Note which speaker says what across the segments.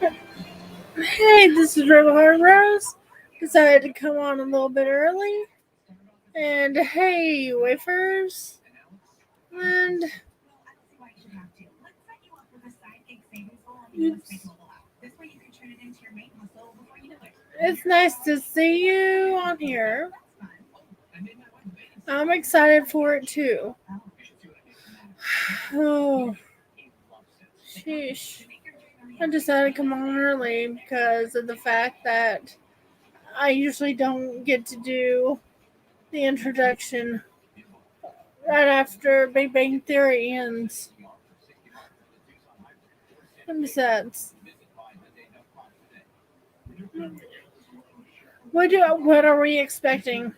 Speaker 1: Hey, this is Rebel Heart Rose. Decided to come on a little bit early. And hey, wafers. And oops. It's nice to see you on here. I'm excited for it too. Oh, sheesh. I decided to come on early because of the fact that I usually don't get to do the introduction right after Big Bang Theory ends. And besides, what are we expecting?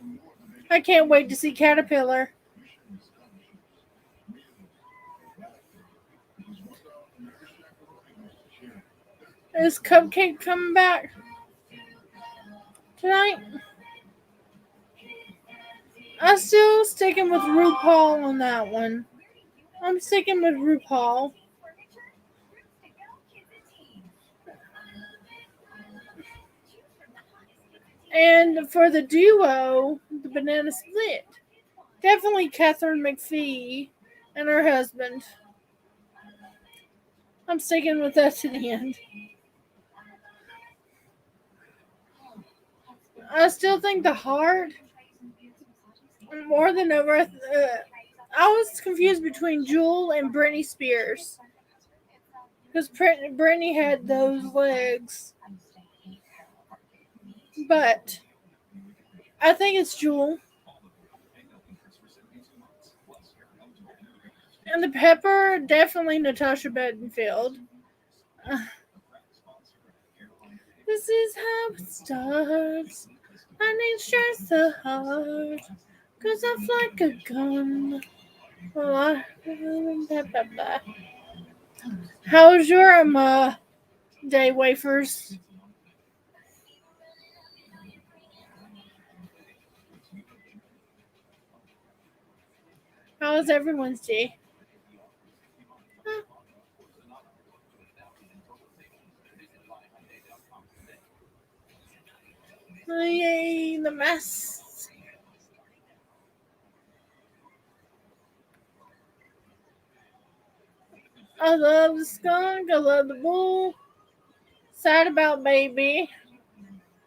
Speaker 1: I can't wait to see Caterpillar. Is Cupcake coming back tonight? I'm still sticking with RuPaul on that one. I'm sticking with RuPaul. And for the duo, the Banana Split, definitely Catherine McPhee and her husband. I'm sticking with that to the end. I still think the heart, more than ever, I was confused between Jewel and Britney Spears. Because Britney had those legs. But I think it's Jewel. And the pepper, definitely Natasha Bedingfield. This is how it starts. I need stress the heart. Cause I fly like a gun. How's your day, wafers? How was everyone's day? Oh, yay, the mess. I love the skunk. I love the bull. Sad about baby.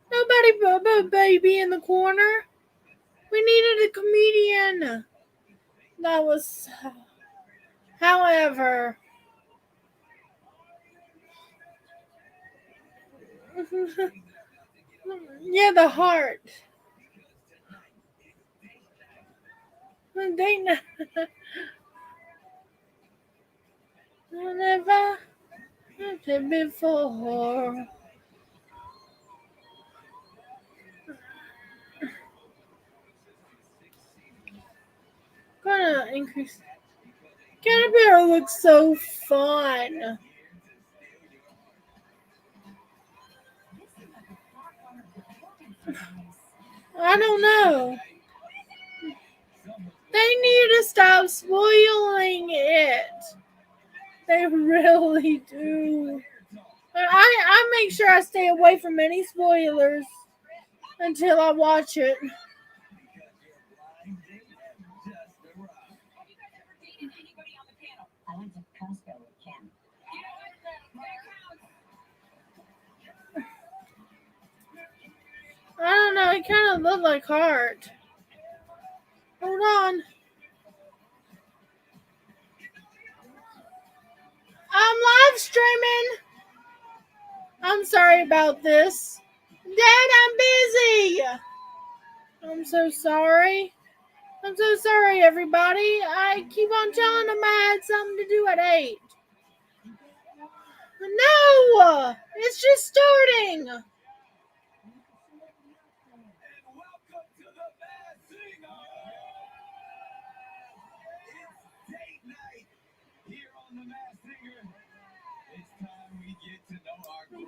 Speaker 1: Nobody but baby in the corner. We needed a comedian. That was. However. Yeah, the heart. They never happened before. Gonna increase. Caterpillar looks so fun. I don't know. They need to stop spoiling it. They really do. I make sure I stay away from any spoilers until I watch it. I don't know. It kind of looked like Heart. Hold on. I'm live streaming. I'm sorry about this. Dad, I'm busy. I'm so sorry. I'm so sorry, everybody. I keep on telling them I had something to do at 8. No! It's just starting.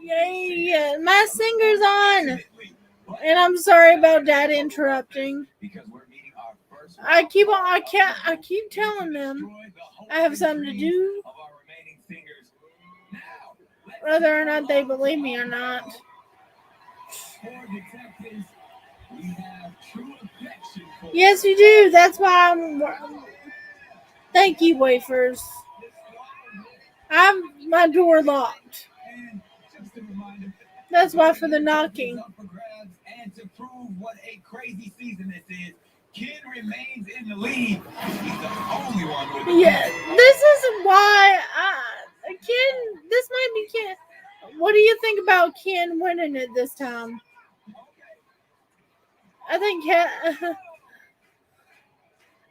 Speaker 1: Yay! My singer's on. And I'm sorry about Dad interrupting. I keep telling them I have something to do. whether or not they believe me or not. Yes, you do. That's why I'm. Thank you, wafers. I have my door locked. That's why for the knocking.
Speaker 2: And to prove what a crazy season this is, Ken remains in the lead. He's the only one with
Speaker 1: this is why Ken. This might be Ken. What do you think about Ken winning it this time? I think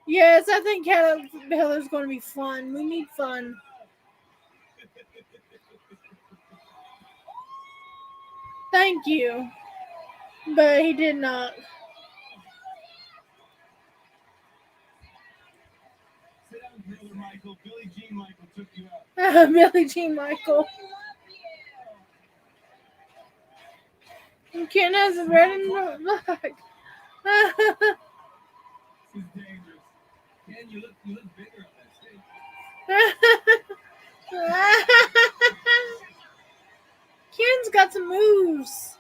Speaker 1: yes, I think Caterpillar's going to be fun. We need fun. Thank you. But he did not.
Speaker 2: Sit down, Brother Michael. Billie Jean Michael took you out.
Speaker 1: Billie Jean Michael. Ken has a red and black.
Speaker 2: This is dangerous. Ken, you look bigger on that stage.
Speaker 1: Ken's got some moves.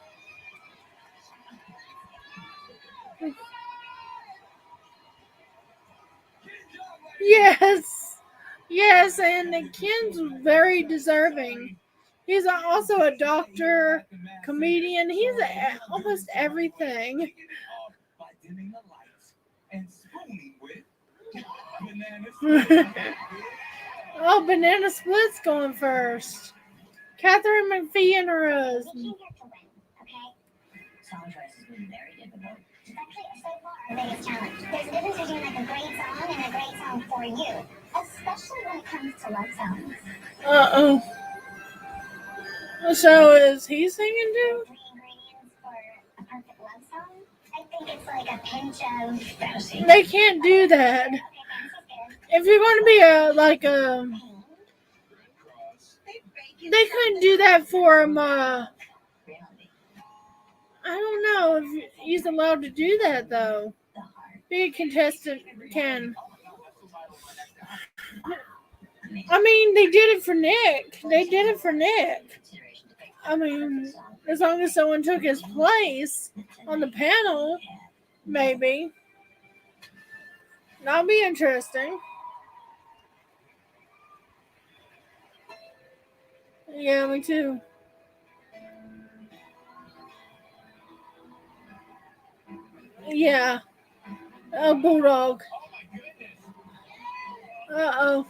Speaker 1: Yes, and Ken's very deserving. He's also a doctor, comedian. He's almost everything. Oh, Banana Split's going first. Catherine McPhee and Rose.
Speaker 3: Song choice has been very difficult. It's actually so far the biggest challenge. There's a difference between like a great song and a great song for you, especially when it comes to love songs.
Speaker 1: So is he singing too?
Speaker 3: 3 ingredients for a perfect love song. I think it's like a pinch of fantasy.
Speaker 1: They can't do that.
Speaker 3: Okay,
Speaker 1: If you're going to be they couldn't do that for him. I don't know if he's allowed to do that though. Be a contestant can. I mean, they did it for Nick. I mean, as long as someone took his place on the panel, maybe. That'll be interesting. Yeah, me too. Yeah. Oh, Bulldog. Uh-oh.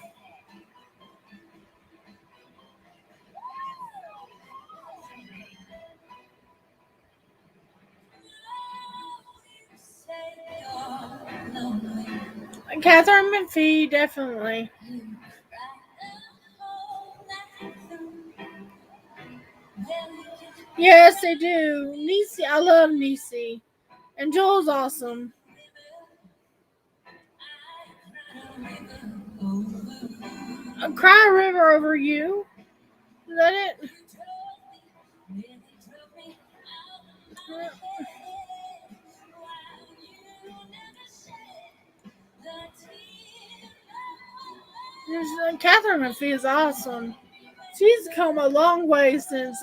Speaker 1: Catherine McPhee, definitely. Yes, they do. Niecy, I love Niecy. And Joel's awesome. Cry a River Over You. Is that it? Catherine McPhee is awesome. She's come a long way since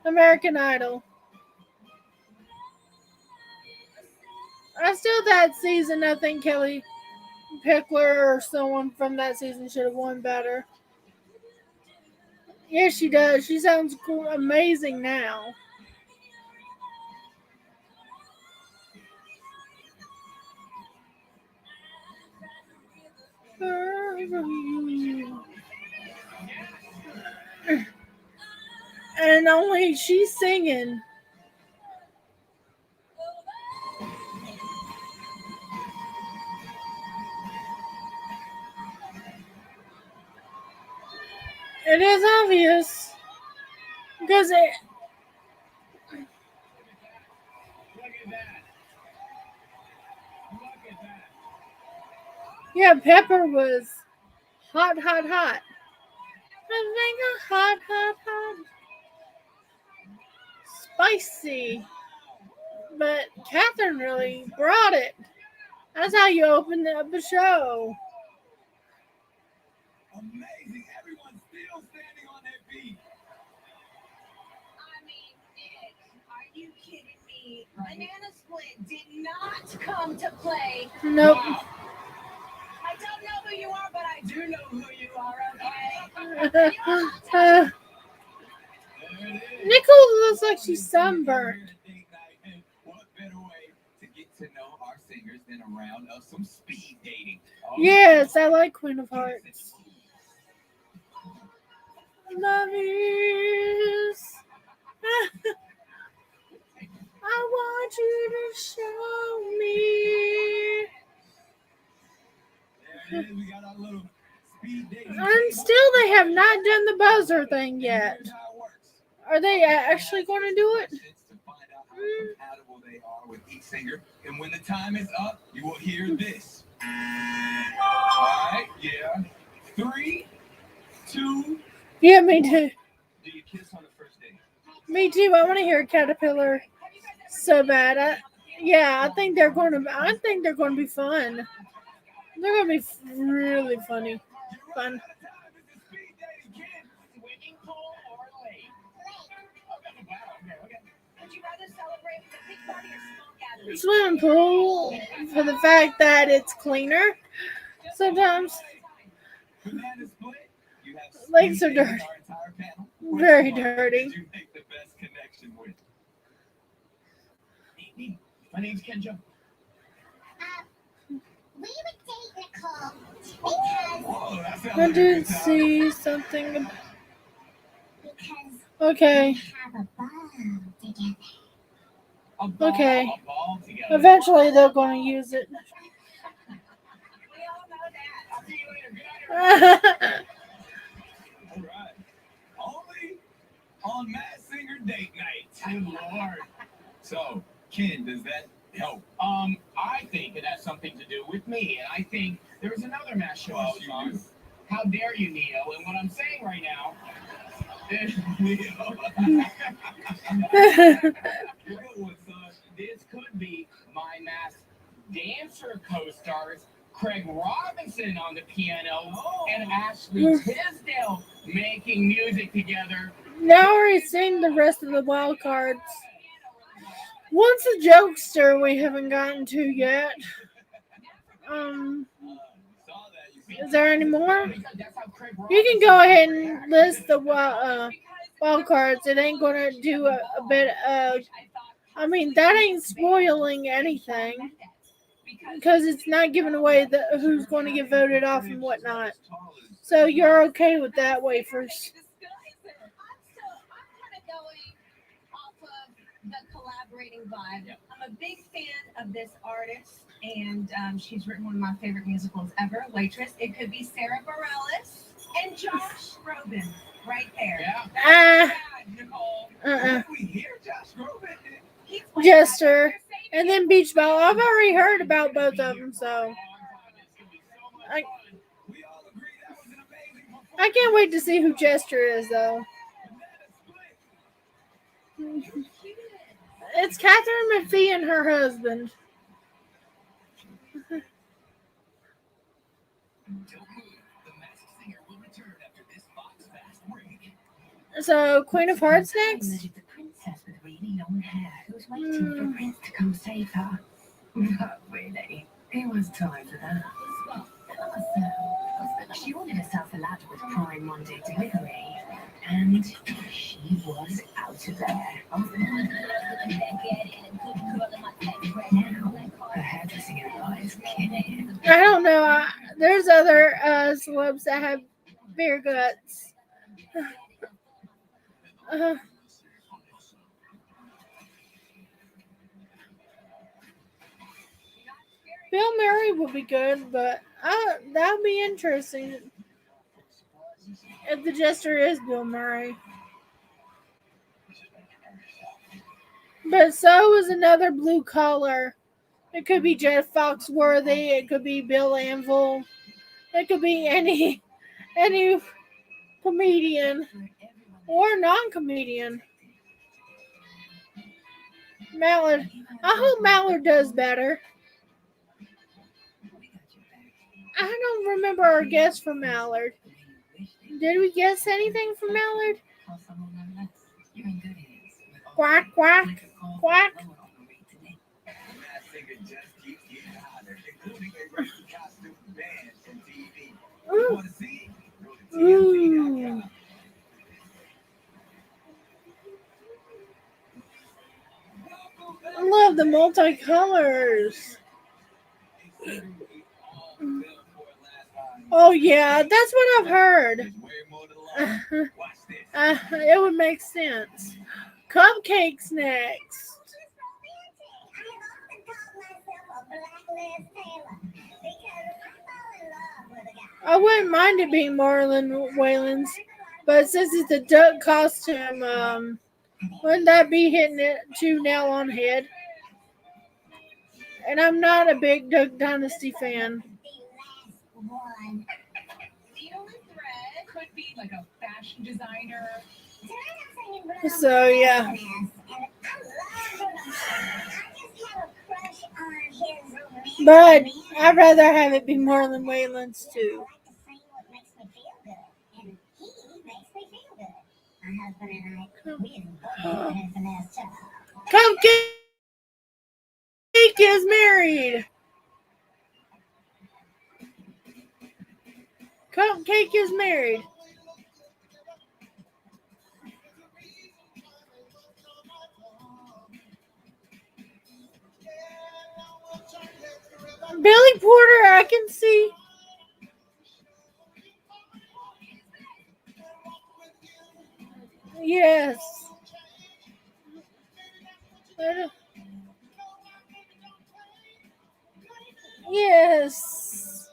Speaker 1: American Idol. Still that season, I think Kelly Pickler or someone from that season should have won better. Yes, she does. She sounds cool, amazing now. And only she's singing. It is obvious because
Speaker 2: Look at that.
Speaker 1: yeah, Pepper was hot. I think hot. Spicy. But Catherine really brought it. That's how you open up a show.
Speaker 2: Amazing. Everyone's still standing on their feet.
Speaker 4: I mean, Nick, are you kidding me? Banana Split did not come to play.
Speaker 1: Nope.
Speaker 2: Wow.
Speaker 4: I don't know who you are, but I do know who you are, okay?
Speaker 2: There it is.
Speaker 1: Nicole looks like she's sunburned.
Speaker 2: What better way to get to know our singers than a round of some speed dating? Oh,
Speaker 1: Yes, I like Queen of Hearts. Love is. I want you to show me.
Speaker 2: There it is. We got our little speed dating.
Speaker 1: And still, they have not done the buzzer thing yet.
Speaker 2: Here's how it works.
Speaker 1: Are they actually going to do it?
Speaker 2: To find out how compatible they are with each singer, and when the time is up, you will hear this. All right, yeah. 3, 2.
Speaker 1: Yeah, me too.
Speaker 2: Do you kiss on the first date?
Speaker 1: Me too. I want to hear Caterpillar so bad. I think they're going to. I think they're going to be fun. They're going to be really funny. Fun.
Speaker 2: Out of time. It's a speed dating, kid.
Speaker 4: Swimming pool or lake?
Speaker 2: Okay.
Speaker 4: Would you rather celebrate with a big party or small gathering?
Speaker 1: Swimming pool for the fact that it's cleaner. Sometimes
Speaker 2: Banana Split. You have
Speaker 1: Lakes
Speaker 2: speed
Speaker 1: are
Speaker 2: dated
Speaker 1: dirty.
Speaker 2: our entire panel.
Speaker 1: Very
Speaker 2: Which one
Speaker 1: dirty.
Speaker 2: did you make the best connection with?
Speaker 4: My name's Kenjo.
Speaker 3: We would date Nicole because
Speaker 2: Whoa, that sounds
Speaker 1: I
Speaker 2: like a
Speaker 1: did
Speaker 2: good time.
Speaker 1: see something.
Speaker 3: because
Speaker 1: Okay.
Speaker 3: we have a ball together.
Speaker 2: A ball,
Speaker 1: Okay.
Speaker 2: a ball together.
Speaker 1: Eventually, they're going to use it.
Speaker 4: We all know that.
Speaker 2: I'll see you later. Good night, everybody. All right. Only on Masked Singer date night. Good Lord. So, Ken, does that help?
Speaker 5: I think it has something to do with me, and I think there was another mass show I
Speaker 2: Yes,
Speaker 5: was
Speaker 2: you
Speaker 5: on.
Speaker 2: do.
Speaker 5: How dare you, Neo? And what I'm saying right now is
Speaker 2: Good one, son.
Speaker 5: this could be my mass dancer co-stars, Craig Robinson on the piano and Ashley Tisdale making music together.
Speaker 1: Now we're seeing the rest of the wild cards. What's a jokester we haven't gotten to yet?
Speaker 2: You saw that. You see
Speaker 1: Is there any more?
Speaker 5: Because that's how Craig
Speaker 1: You can go ahead and list the wild cards. It ain't gonna do a bit of. I mean, that ain't spoiling anything because it's not giving away who's going to get voted off and whatnot. So you're okay with that, wafers?
Speaker 4: I'm kind of going off of the collaborating vibe. I'm a big fan of this artist, and she's written one of my favorite musicals ever, Waitress. It could be Sarah Bareilles and Josh Groban right there.
Speaker 5: Yeah.
Speaker 4: Nicole.
Speaker 2: Did we hear Josh Groban?
Speaker 4: He's
Speaker 1: Jester. And then Beach Ball. I've already heard about both of them, so I
Speaker 2: We all agree that was an amazing performance.
Speaker 1: I can't wait to see who Jester is, though.
Speaker 2: Banana Split.
Speaker 1: It's Catherine McPhee and her husband.
Speaker 2: Don't move. The Masked Singer will return after this Fox Fast break.
Speaker 1: So, Queen of Hearts next?
Speaker 6: There's a princess with really long hair who's waiting for Prince to come save her. Not really. It was time for that. So, she ordered herself a ladder with Prime Monday delivery, and she was out of there. Now, her hairdressing empire is killing.
Speaker 1: I don't know. There's other celebs that have beer guts. Bill Murray would be good, but that would be interesting if the jester is Bill Murray. But so is another blue collar. It could be Jeff Foxworthy. It could be Bill Anvil. It could be any comedian or non-comedian. Mallard. I hope Mallard does better. I don't remember our guess for Mallard. Did we guess anything for Mallard?
Speaker 6: You're in good hands.
Speaker 1: Quack, quack, quack.
Speaker 2: Masked Singer just keeps getting hotter, including a racing costume band from TV. You
Speaker 1: Ooh.
Speaker 2: want to see it? Go to TMZ.com.
Speaker 1: I love the multicolors. Oh yeah, that's what I've heard.
Speaker 2: There's way more to life. Watch this.
Speaker 1: It would make sense. Cupcakes next. I wouldn't mind it being Marlon Wayland's, but since it's a duck costume, wouldn't that be hitting it too nail on head? And I'm not a big Duck Dynasty fan.
Speaker 4: Needle and thread could be like a fashion designer.
Speaker 1: So yeah. But I'd rather have it be Marlon Wayland's too. Cupcake is married. Cupcake is married. Billy Porter, I can see. Yes. Yes.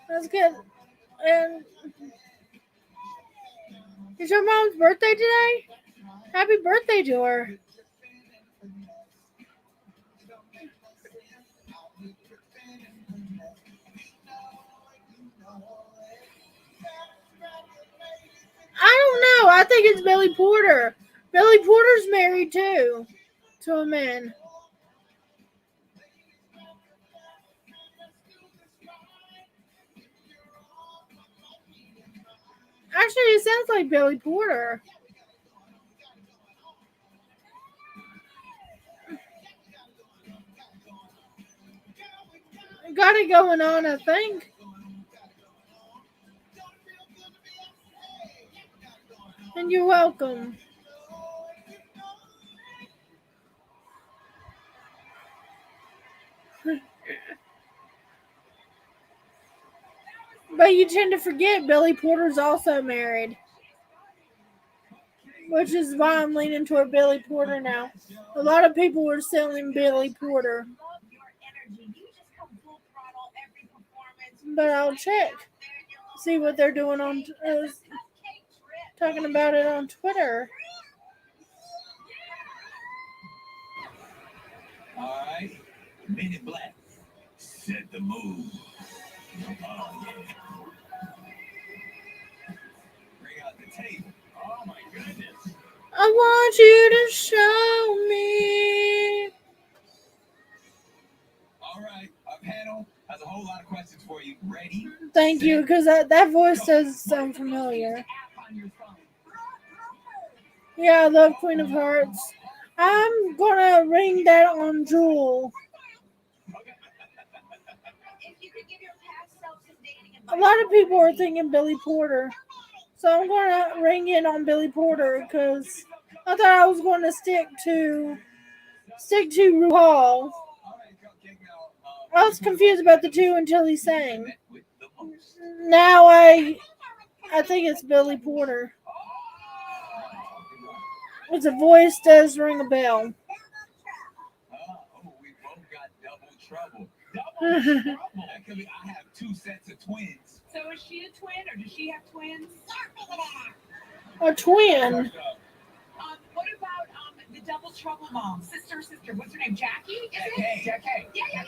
Speaker 1: That's good. And it's your mom's birthday today? Happy birthday to her. I don't know. I think it's Billy Porter. Billy Porter's married too to a man. Actually, it sounds like Billy Porter. Got it going on, I think. And you're welcome. But you tend to forget Billy Porter's also married. Which is why I'm leaning toward Billy Porter now. A lot of people were selling Billy Porter. But I'll check. See what they're doing on talking about it on Twitter.
Speaker 2: All right. Men in Black. Set the mood. Oh, yeah. Bring out the table. Oh, my goodness.
Speaker 1: I want you to show me.
Speaker 2: All right. Our panel has a whole lot of questions for you. Ready?
Speaker 1: Thank you, because that voice does sound familiar. Yeah, I love Queen of Hearts. I'm gonna ring that on Jewel. A lot of people are thinking Billy Porter, so I'm gonna ring it on Billy Porter because I thought I was going to stick to RuPaul. I was confused about the two until he sang. Now I think it's Billy Porter. His voice does ring a bell.
Speaker 2: Oh, we both got double trouble. Double trouble. That could be, I have two sets of twins.
Speaker 4: So is she a twin or does she have twins?
Speaker 1: A twin.
Speaker 4: What about the double trouble mom? Sister. What's her name? Jackie? Is it?
Speaker 2: Jackie.
Speaker 4: Yeah.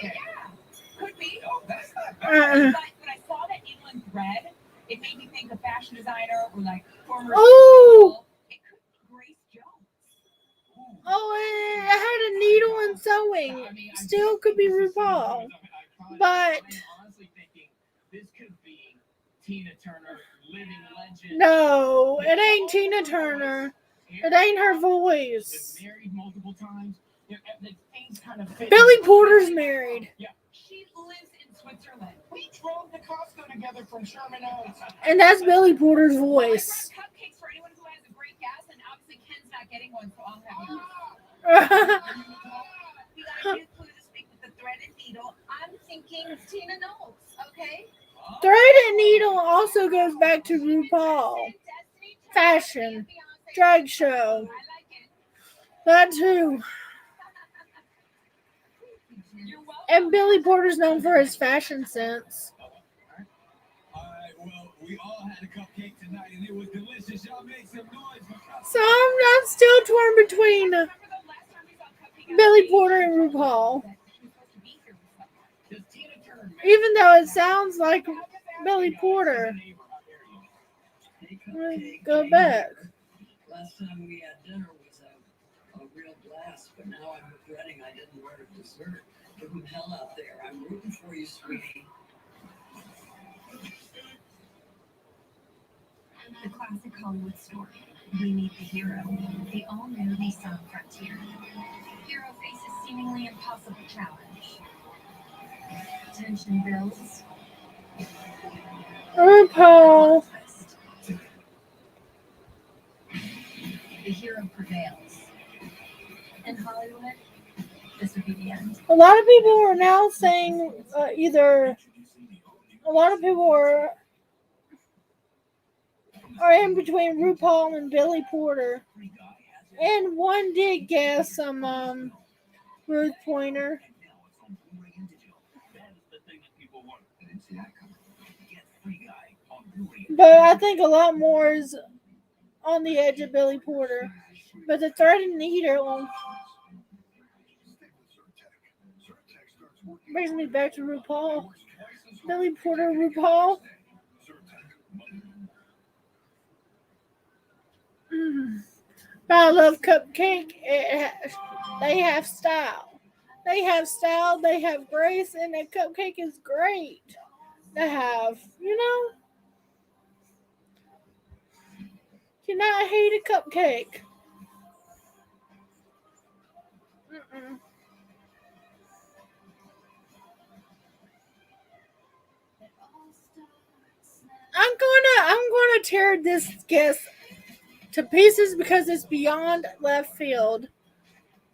Speaker 4: Could be.
Speaker 2: Oh, that's not bad.
Speaker 4: But when I saw that England thread, it made me think of fashion designer or like former.
Speaker 1: Oh!
Speaker 4: It could be Grace Jones.
Speaker 1: Oh, it had a needle and sewing. Still could be RuPaul. But
Speaker 5: honestly thinking this could Tina Turner, living legend.
Speaker 1: No, it ain't Tina Turner. It ain't her voice.
Speaker 5: Been married multiple times. You know, the things kind of fit.
Speaker 1: Billy Porter's married.
Speaker 5: Yeah.
Speaker 4: She lives in Switzerland.
Speaker 5: We drove to Costco together from Sherman Oaks.
Speaker 1: And that's Billy Porter's
Speaker 4: Well, I
Speaker 1: voice.
Speaker 4: brought cupcakes for anyone who has a great guess, and obviously Ken's not getting one, so I'll have you. We got a new clue this week with the thread and needle. I'm thinking Tina Knowles, okay?
Speaker 1: Thread and Needle also goes back to RuPaul. Fashion. Drag show.
Speaker 4: I like it.
Speaker 1: That too.
Speaker 4: You're welcome.
Speaker 1: And Billy Porter's known for his fashion sense.
Speaker 2: All right, well, we all had a cupcake tonight, and it was delicious. Y'all make some noise for cupcakes.
Speaker 1: So I'm still torn between
Speaker 4: Remember the last time we saw Cupcake
Speaker 1: Billy
Speaker 4: on
Speaker 1: Porter and
Speaker 4: stage?
Speaker 1: RuPaul.
Speaker 4: That she was supposed to be here with someone.
Speaker 5: Does Tina Turner
Speaker 1: Even though it sounds like Billy Porter. Go back.
Speaker 6: Last time we had dinner was a real blast, but now I'm regretting I didn't order dessert. Give them hell out there. I'm rooting for you, sweetie.
Speaker 7: The classic Hollywood story. We meet the hero, the all-new Nissan Frontier. Hero faces seemingly impossible challenge. Tension builds.
Speaker 1: RuPaul.
Speaker 7: Twist. The hero prevails. In Hollywood, this would be the end.
Speaker 1: A lot of people are now saying either a lot of people are in between RuPaul and Billy Porter. And one did guess some Ruth Pointer. But I think a lot more is on the edge of Billy Porter. But the thread and needle brings me back to RuPaul. Billy Porter, RuPaul. But I love Cupcake. They have style. They have style, they have grace, and the Cupcake is great to have. You know? Cannot hate a cupcake. Mm-mm. I'm gonna tear this guess to pieces because it's beyond left field.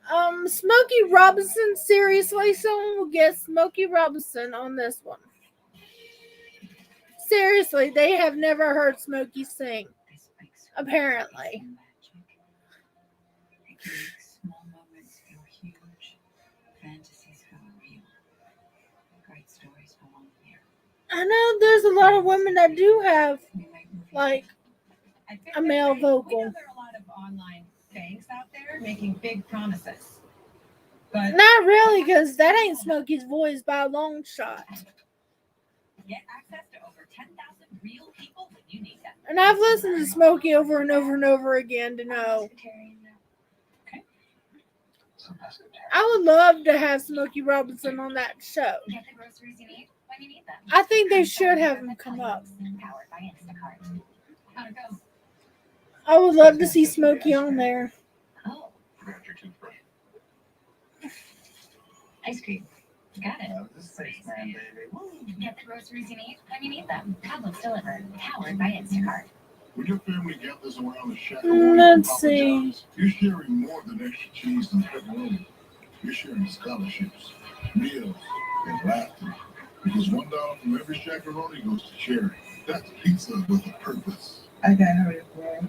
Speaker 1: Smokey Robinson, seriously, someone will guess Smokey Robinson on this one. Seriously, they have never heard Smokey sing. Apparently.
Speaker 6: It can make small moments feel huge. Fantasies feel real. Great stories belong here.
Speaker 1: I know there's a lot of women that do have
Speaker 6: We make movies.
Speaker 1: like
Speaker 4: I think
Speaker 1: a
Speaker 4: that
Speaker 1: male
Speaker 4: we
Speaker 1: vocal.
Speaker 4: know there are a lot of online banks out there making big promises. But
Speaker 1: Not really, because that ain't Smokey's voice by a long shot.
Speaker 4: get access to over 10,000 real people when you need them.
Speaker 1: And I've listened to Smokey over and over and over again to know. I would love to have Smokey Robinson on that show.
Speaker 7: Get the groceries you need when you need them.
Speaker 1: I think they should have him come up.
Speaker 7: Powered by Instacart.
Speaker 4: How'd it go?
Speaker 1: I would love to see Smokey on there.
Speaker 7: Oh, ice cream. Got it. Get the groceries you need when you need them. Publix delivered. Powered by Instacart.
Speaker 8: When your family gathers around the shack,
Speaker 1: Let's see.
Speaker 8: you're sharing more than extra cheese and pepperoni. You're sharing scholarships, meals, and laughter. Because $1 from every Shaq-a-Roni goes to charity. That's pizza with a purpose.
Speaker 9: I got hurt at work,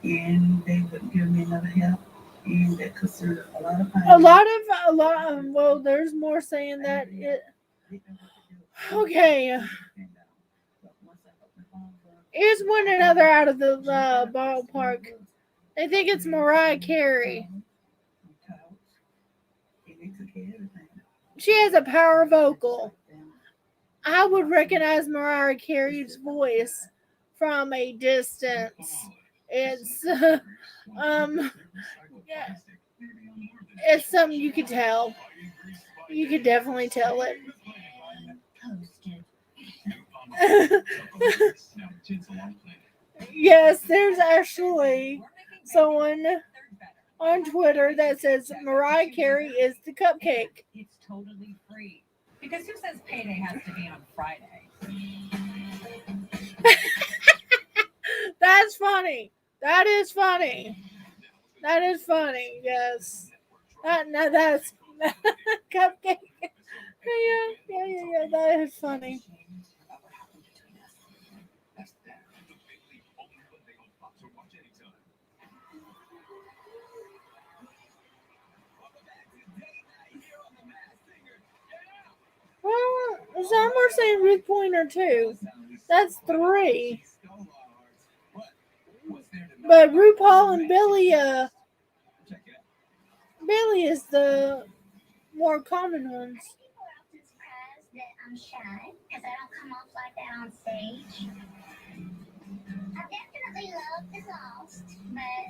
Speaker 9: and they wouldn't give me another help, and that considered a lot of pain.
Speaker 1: Well, there's more saying that it. Okay. Here's one another out of the ballpark. They think it's Mariah Carey. She has a power vocal. I would recognize Mariah Carey's voice from a distance. It's it's something you could tell. You could definitely tell it.
Speaker 7: Posted.
Speaker 2: No, tinsel on planet.
Speaker 1: Yes, there's actually someone on Twitter that says Mariah Carey is the cupcake.
Speaker 4: It's totally free. Because who says payday has to be on Friday?
Speaker 1: That's funny. That is funny. That is funny. Yes. That's cupcake. Yeah. That is funny.
Speaker 2: That's that. The big league only one thing on Fox, so watch anytime. Welcome back to Date Night here on The Masked Singer.
Speaker 1: Well, some are saying Ruth Pointer too. That's 3. But RuPaul and Billy, Billy is the more common ones.
Speaker 3: People are often surprised that I'm shy because I don't come off like that on stage. I definitely love The Lost, but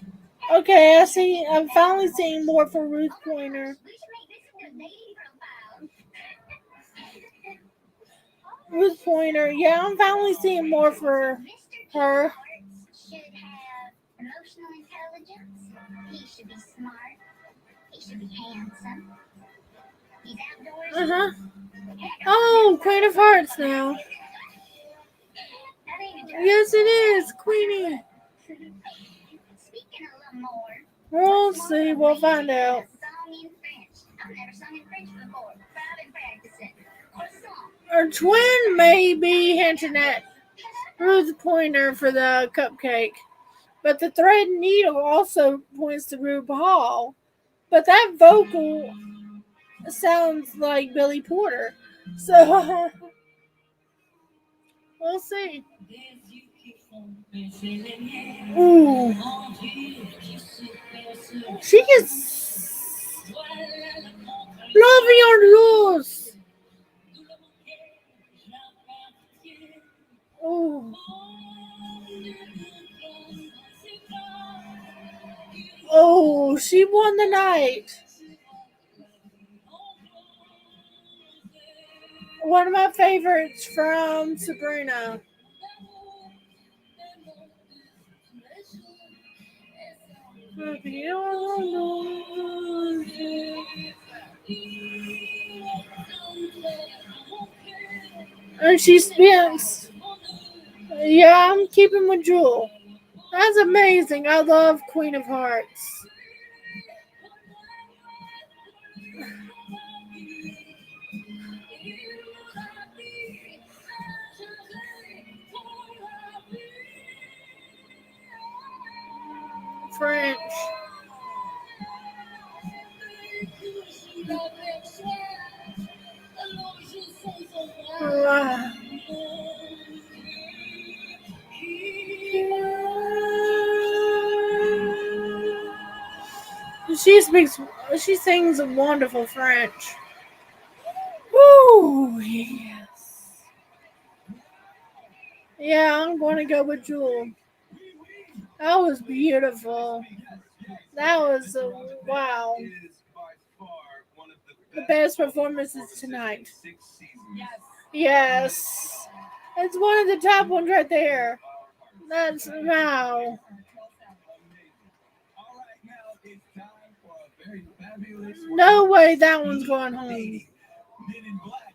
Speaker 1: Okay, I see. I'm finally seeing more for Ruth Pointer.
Speaker 3: we should make this into a dating profile.
Speaker 1: Ruth Pointer. Yeah, I'm finally seeing more for
Speaker 3: Mr.
Speaker 1: her.
Speaker 3: Hearts should have emotional intelligence. He should be smart. He should be handsome. He's outdoorsy.
Speaker 1: Oh, Queen of Hearts now. Yes, it is, Queenie.
Speaker 3: Speaking a little more.
Speaker 1: We'll see. We'll find out.
Speaker 3: Song in French. I've never sung in French before, but I've been practicing. What song?
Speaker 1: Her twin may be hinting at Ruth Pointer for the cupcake, but the thread needle also points to RuPaul. But that vocal sounds like Billy Porter, so we'll see. Ooh, she gets loving your loose. Ooh. Oh, she won the night. One of my favorites from Sabrina. And she spins. Yeah, I'm keeping with Jewel. That's amazing. I love Queen of Hearts. French. Wow. She sings wonderful French. Woo, yes. Yeah, I'm going to go with Jewel. That was beautiful. That was, wow. The best performances tonight. Yes. It's one of the top ones right there. That's, wow. No way that one's going home.
Speaker 2: Men in Black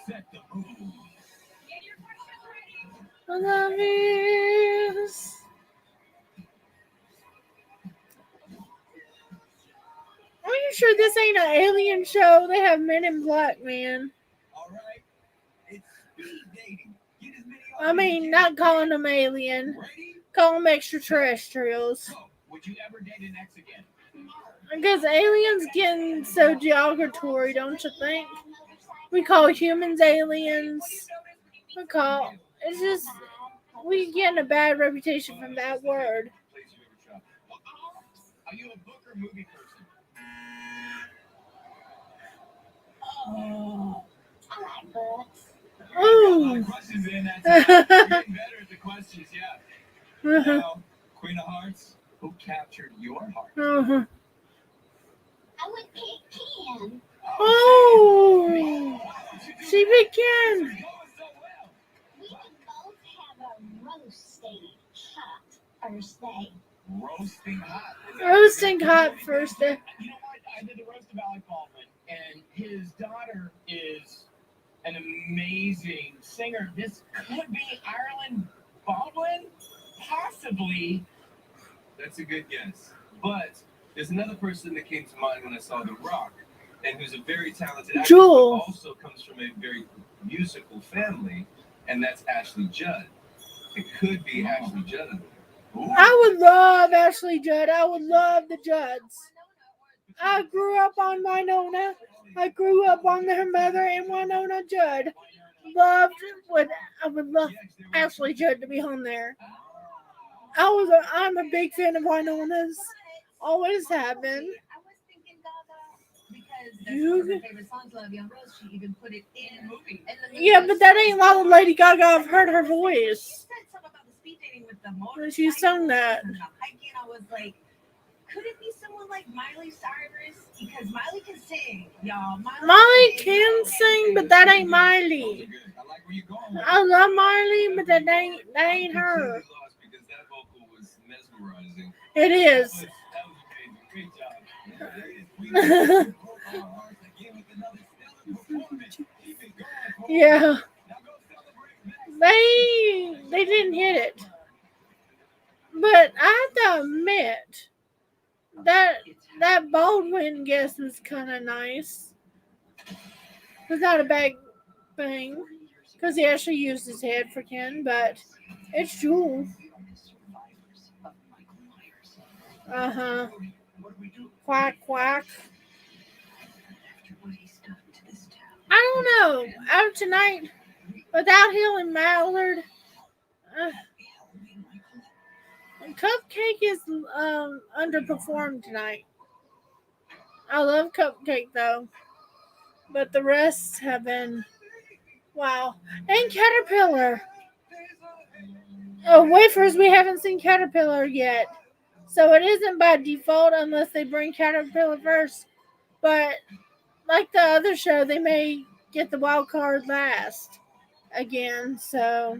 Speaker 2: set the mood.
Speaker 1: I love you. Are you sure this ain't an alien show? They have Men in Black, man.
Speaker 2: All right, it's speed dating. Get as many
Speaker 1: I mean, not calling them alien.
Speaker 2: ready?
Speaker 1: Call them extraterrestrials.
Speaker 2: So, would you ever date an ex again?
Speaker 1: Because aliens getting so derogatory, don't you think? We call humans aliens. It's just, we getting a bad reputation from that word.
Speaker 2: Place you ever traveled? Are you a book or movie person?
Speaker 3: Oh, I like books.
Speaker 2: A lot
Speaker 1: Ooh.
Speaker 2: of questions in that time. You're getting better at the questions, yeah. Now, Queen of Hearts, who captured your heart?
Speaker 3: I would pick Ken.
Speaker 1: Oh, she picked Ken.
Speaker 2: Going so well.
Speaker 3: We could roasting hot first day.
Speaker 5: Roasting hot.
Speaker 1: Roasting hot first day.
Speaker 5: You know what? I did the roast of Alec Baldwin, and his daughter is an amazing singer. This could be Ireland Baldwin, possibly.
Speaker 2: That's a good guess. But there's another person that came to mind when I saw The Rock, and who's a very talented actress,
Speaker 1: Jewel.
Speaker 2: but also comes from a very musical family, and that's Ashley Judd. It could be Ashley Judd. Ooh.
Speaker 1: I would love Ashley Judd. I would love the Judds. I grew up on Winona. I grew up on her mother and Winona Judd. I would love Ashley Judd to be on there. I'm a big fan of Winona's. Always have been.
Speaker 4: I was thinking Gaga because that's
Speaker 1: You-
Speaker 4: one of her favorite songs, Love Young Rose. She even put it in the movie.
Speaker 1: Yeah, but that ain't a lot of Lady Gaga. I've heard her
Speaker 4: She
Speaker 1: voice.
Speaker 4: said something about the speed dating with the motorcycle.
Speaker 1: She sung that.
Speaker 4: And the hiking. I was like, could it be someone like Miley Cyrus? Because Miley can sing, y'all.
Speaker 1: Miley can sing, but that ain't Miley.
Speaker 2: I like where you're going.
Speaker 1: I love Miley, but that ain't her.
Speaker 2: Lost because that vocal was mesmerizing.
Speaker 1: It is.
Speaker 2: That was amazing. Great job. Again with another stellar performance. Keep it going.
Speaker 1: Yeah.
Speaker 2: Now go celebrate next.
Speaker 1: They didn't hit it. But I have to admit that Baldwin guess was kind of nice. It's not a bad thing because he actually used his head for Ken, but it's Jewel. Quack quack. I don't know. Out tonight without Hill and Mallard. Cupcake is underperformed tonight. I love Cupcake though, but the rest have been wow. And Caterpillar. Oh, Wafers, we haven't seen Caterpillar yet, so it isn't by default unless they bring Caterpillar first. But like the other show, they may get the wild card last again. So.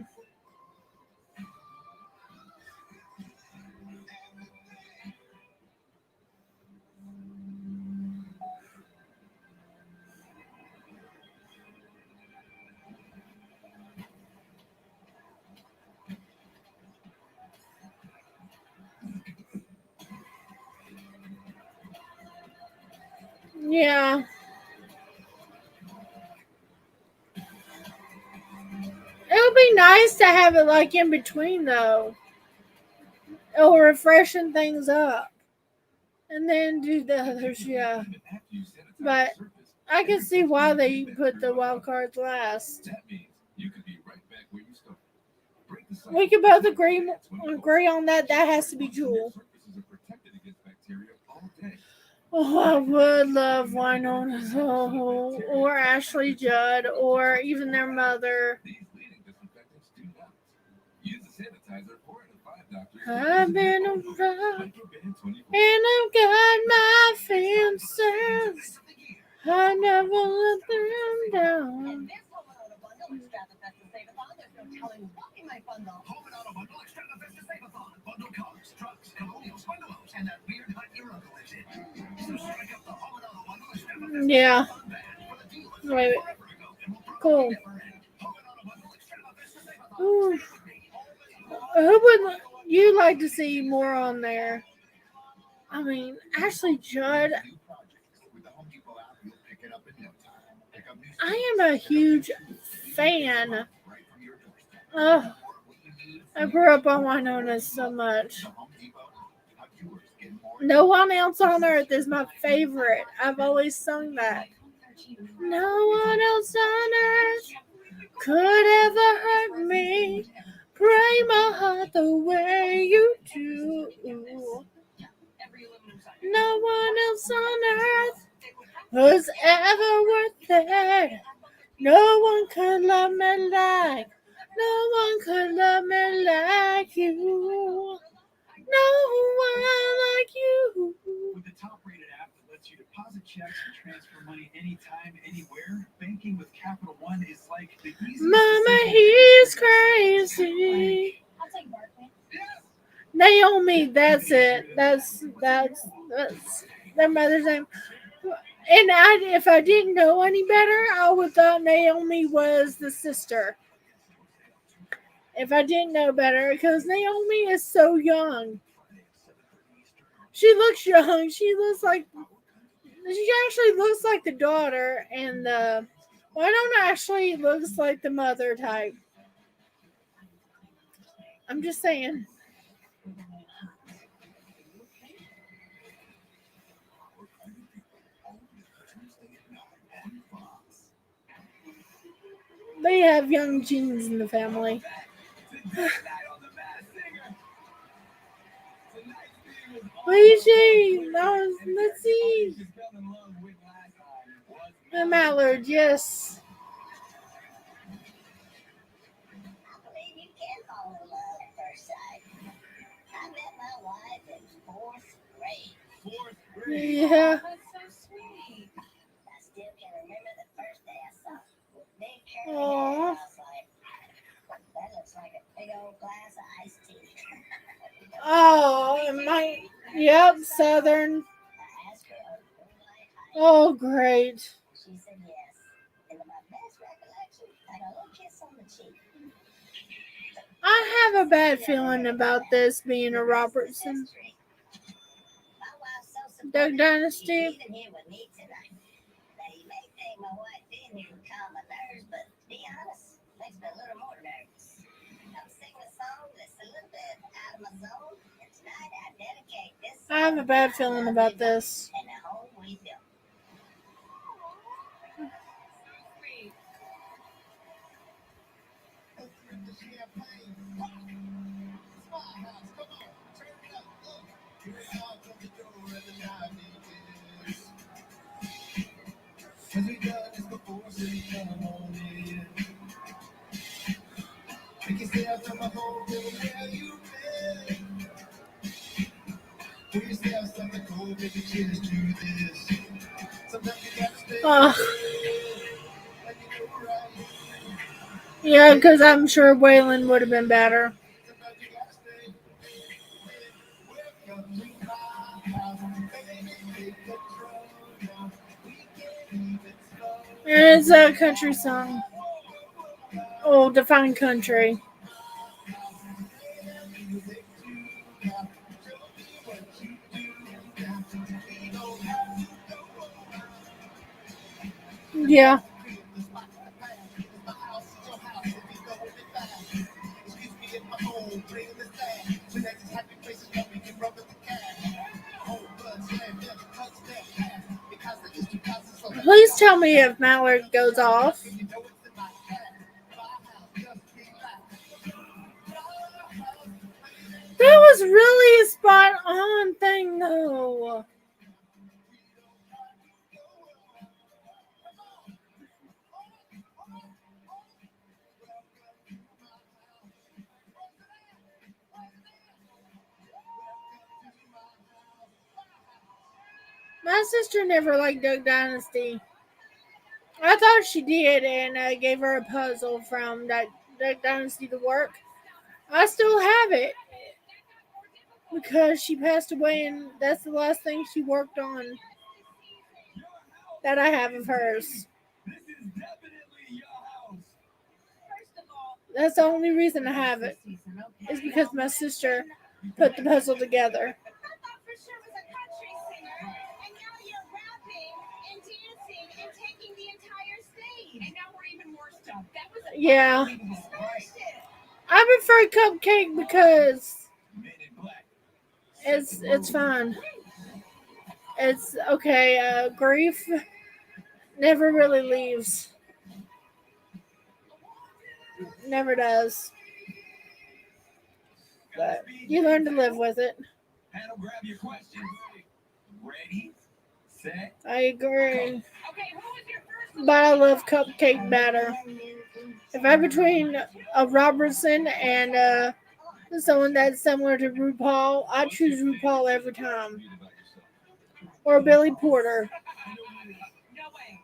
Speaker 1: Yeah. It would be nice to have it like in between though. Or refreshing things up. And then do the others, yeah. But I can see why they put the wild cards last.
Speaker 2: That means you could be right back where you started. Break the cycle.
Speaker 1: We can both agree on that. That has to be Jewel.
Speaker 2: Surfaces are protected against bacteria all day.
Speaker 1: Oh, I would love Winona Soho or Ashley Judd or even their mother.
Speaker 2: These leading disinfectants do not. Use a sanitizer 4 out of 5 doctors.
Speaker 1: I've been around
Speaker 2: Like you've been in 24.
Speaker 1: and I've got my fences. I never let them down.
Speaker 4: And this Home Alone bundle extra the best to save on. There's no telling what you might bundle.
Speaker 10: Home and Auto Bundle Extra the Best to Save-a-thon. Bundle cars, trucks, colonials, bungalows, and that weird hut your uncle lives in. So strike up the Home and Auto Bundle Extra the Best
Speaker 1: Yeah.
Speaker 10: Fun band for the deal that's
Speaker 1: Wait.
Speaker 10: forever ago and will
Speaker 1: Cool.
Speaker 10: probably never end. Home and Auto Bundle Extra the Best to Save-a-thon.
Speaker 1: Ooh.
Speaker 10: Stay with me.
Speaker 1: Who would you like to see more on there? I mean, Ashley Judd.
Speaker 10: New projects. With the Home Depot app, you'll pick it up in no time. Pick up new
Speaker 1: I am a huge fan.
Speaker 10: right from your doorstep.
Speaker 1: Oh,
Speaker 10: What you need
Speaker 1: I grew up on Winona so much.
Speaker 10: the Home Depot. How viewers get more.
Speaker 1: No one else on earth is my favorite. I've always sung that. No one else on earth could ever hurt me. Break my heart the way you do.
Speaker 4: Every aluminum sign.
Speaker 1: No one else on earth was ever worth it. No one could love me like. No one could love me like you. No one like you.
Speaker 10: With the top-rated app that lets you deposit checks and transfer money anytime, anywhere, banking with Capital One is like the easiest.
Speaker 1: Mama,
Speaker 10: decision.
Speaker 1: he's crazy.
Speaker 4: I'll take
Speaker 1: Naomi, that's it. That's their mother's name. And if I didn't know any better, I would thought Naomi was the sister. If I didn't know better, because Naomi is so young. She looks young. She actually looks like the daughter, and Winona actually looks like the mother type. I'm just saying. They have young genes in the family. Let's see. The Mallard, yes.
Speaker 3: I believe you can fall in love at first sight. I met my wife in 4th grade.
Speaker 1: Yeah.
Speaker 4: That's so sweet.
Speaker 3: I still can remember the first day I saw her. Big curly
Speaker 1: Aw.
Speaker 3: hair. I was like, that looks like a big old glass of iced tea.
Speaker 1: Oh, yep, Southern.
Speaker 3: I asked her a moonlight hike.
Speaker 1: Oh, great.
Speaker 3: She said yes. And my best recollection, I got a little kiss on the cheek.
Speaker 1: I have a bad feeling about this being a Robertson.
Speaker 3: My wife's so supportive.
Speaker 1: Duck Dynasty.
Speaker 3: She's even here with me tonight. Now, you may think my wife being here would calm my nerves, but to be honest, makes me a little more nervous. I'm singing a song that's a little bit out of my zone, and tonight I dedicate this song.
Speaker 1: I have a bad feeling about this.
Speaker 3: And the home we built.
Speaker 4: Sweet.
Speaker 10: Cause we done this before, so you come on in. Take yourself from a home where you been. Pour yourself something cold, baby, cheers to this. Sometimes you gotta stay.
Speaker 1: Ugh.
Speaker 10: And you know right.
Speaker 1: Yeah, because I'm sure Waylon would have been better.
Speaker 10: Sometimes you gotta stay. Welcome to my house, baby, take control now. We can't even slow.
Speaker 1: And it's a country song. Oh, Define Country. Yeah. Please tell me if Mallard goes off. That was really a spot on thing, though. My sister never liked Duck Dynasty. I thought she did, and I gave her a puzzle from Duck Dynasty to work. I still have it because she passed away, and that's the last thing she worked on that I have of hers.
Speaker 2: This is definitely your house.
Speaker 4: First of all,
Speaker 1: That's the only reason I have it,
Speaker 4: season, okay?
Speaker 1: is because my sister put the puzzle together.
Speaker 4: I thought for sure it was a country singer, and now you're rapping and dancing and taking the entire stage. And now we're even more stuff. That was
Speaker 1: Yeah.
Speaker 4: smashed it.
Speaker 1: I prefer Cupcake because
Speaker 2: Men in Black.
Speaker 1: it's fun. It's okay. Grief never really leaves. Never does. But you learn to live with it.
Speaker 2: Panel, grab your questions. Ready, set.
Speaker 1: I agree.
Speaker 4: Okay, who was your first?
Speaker 1: But I love Cupcake better. If I'm between a Robertson and someone that's similar to RuPaul, I choose RuPaul every time. Or Billy Porter.
Speaker 4: No way.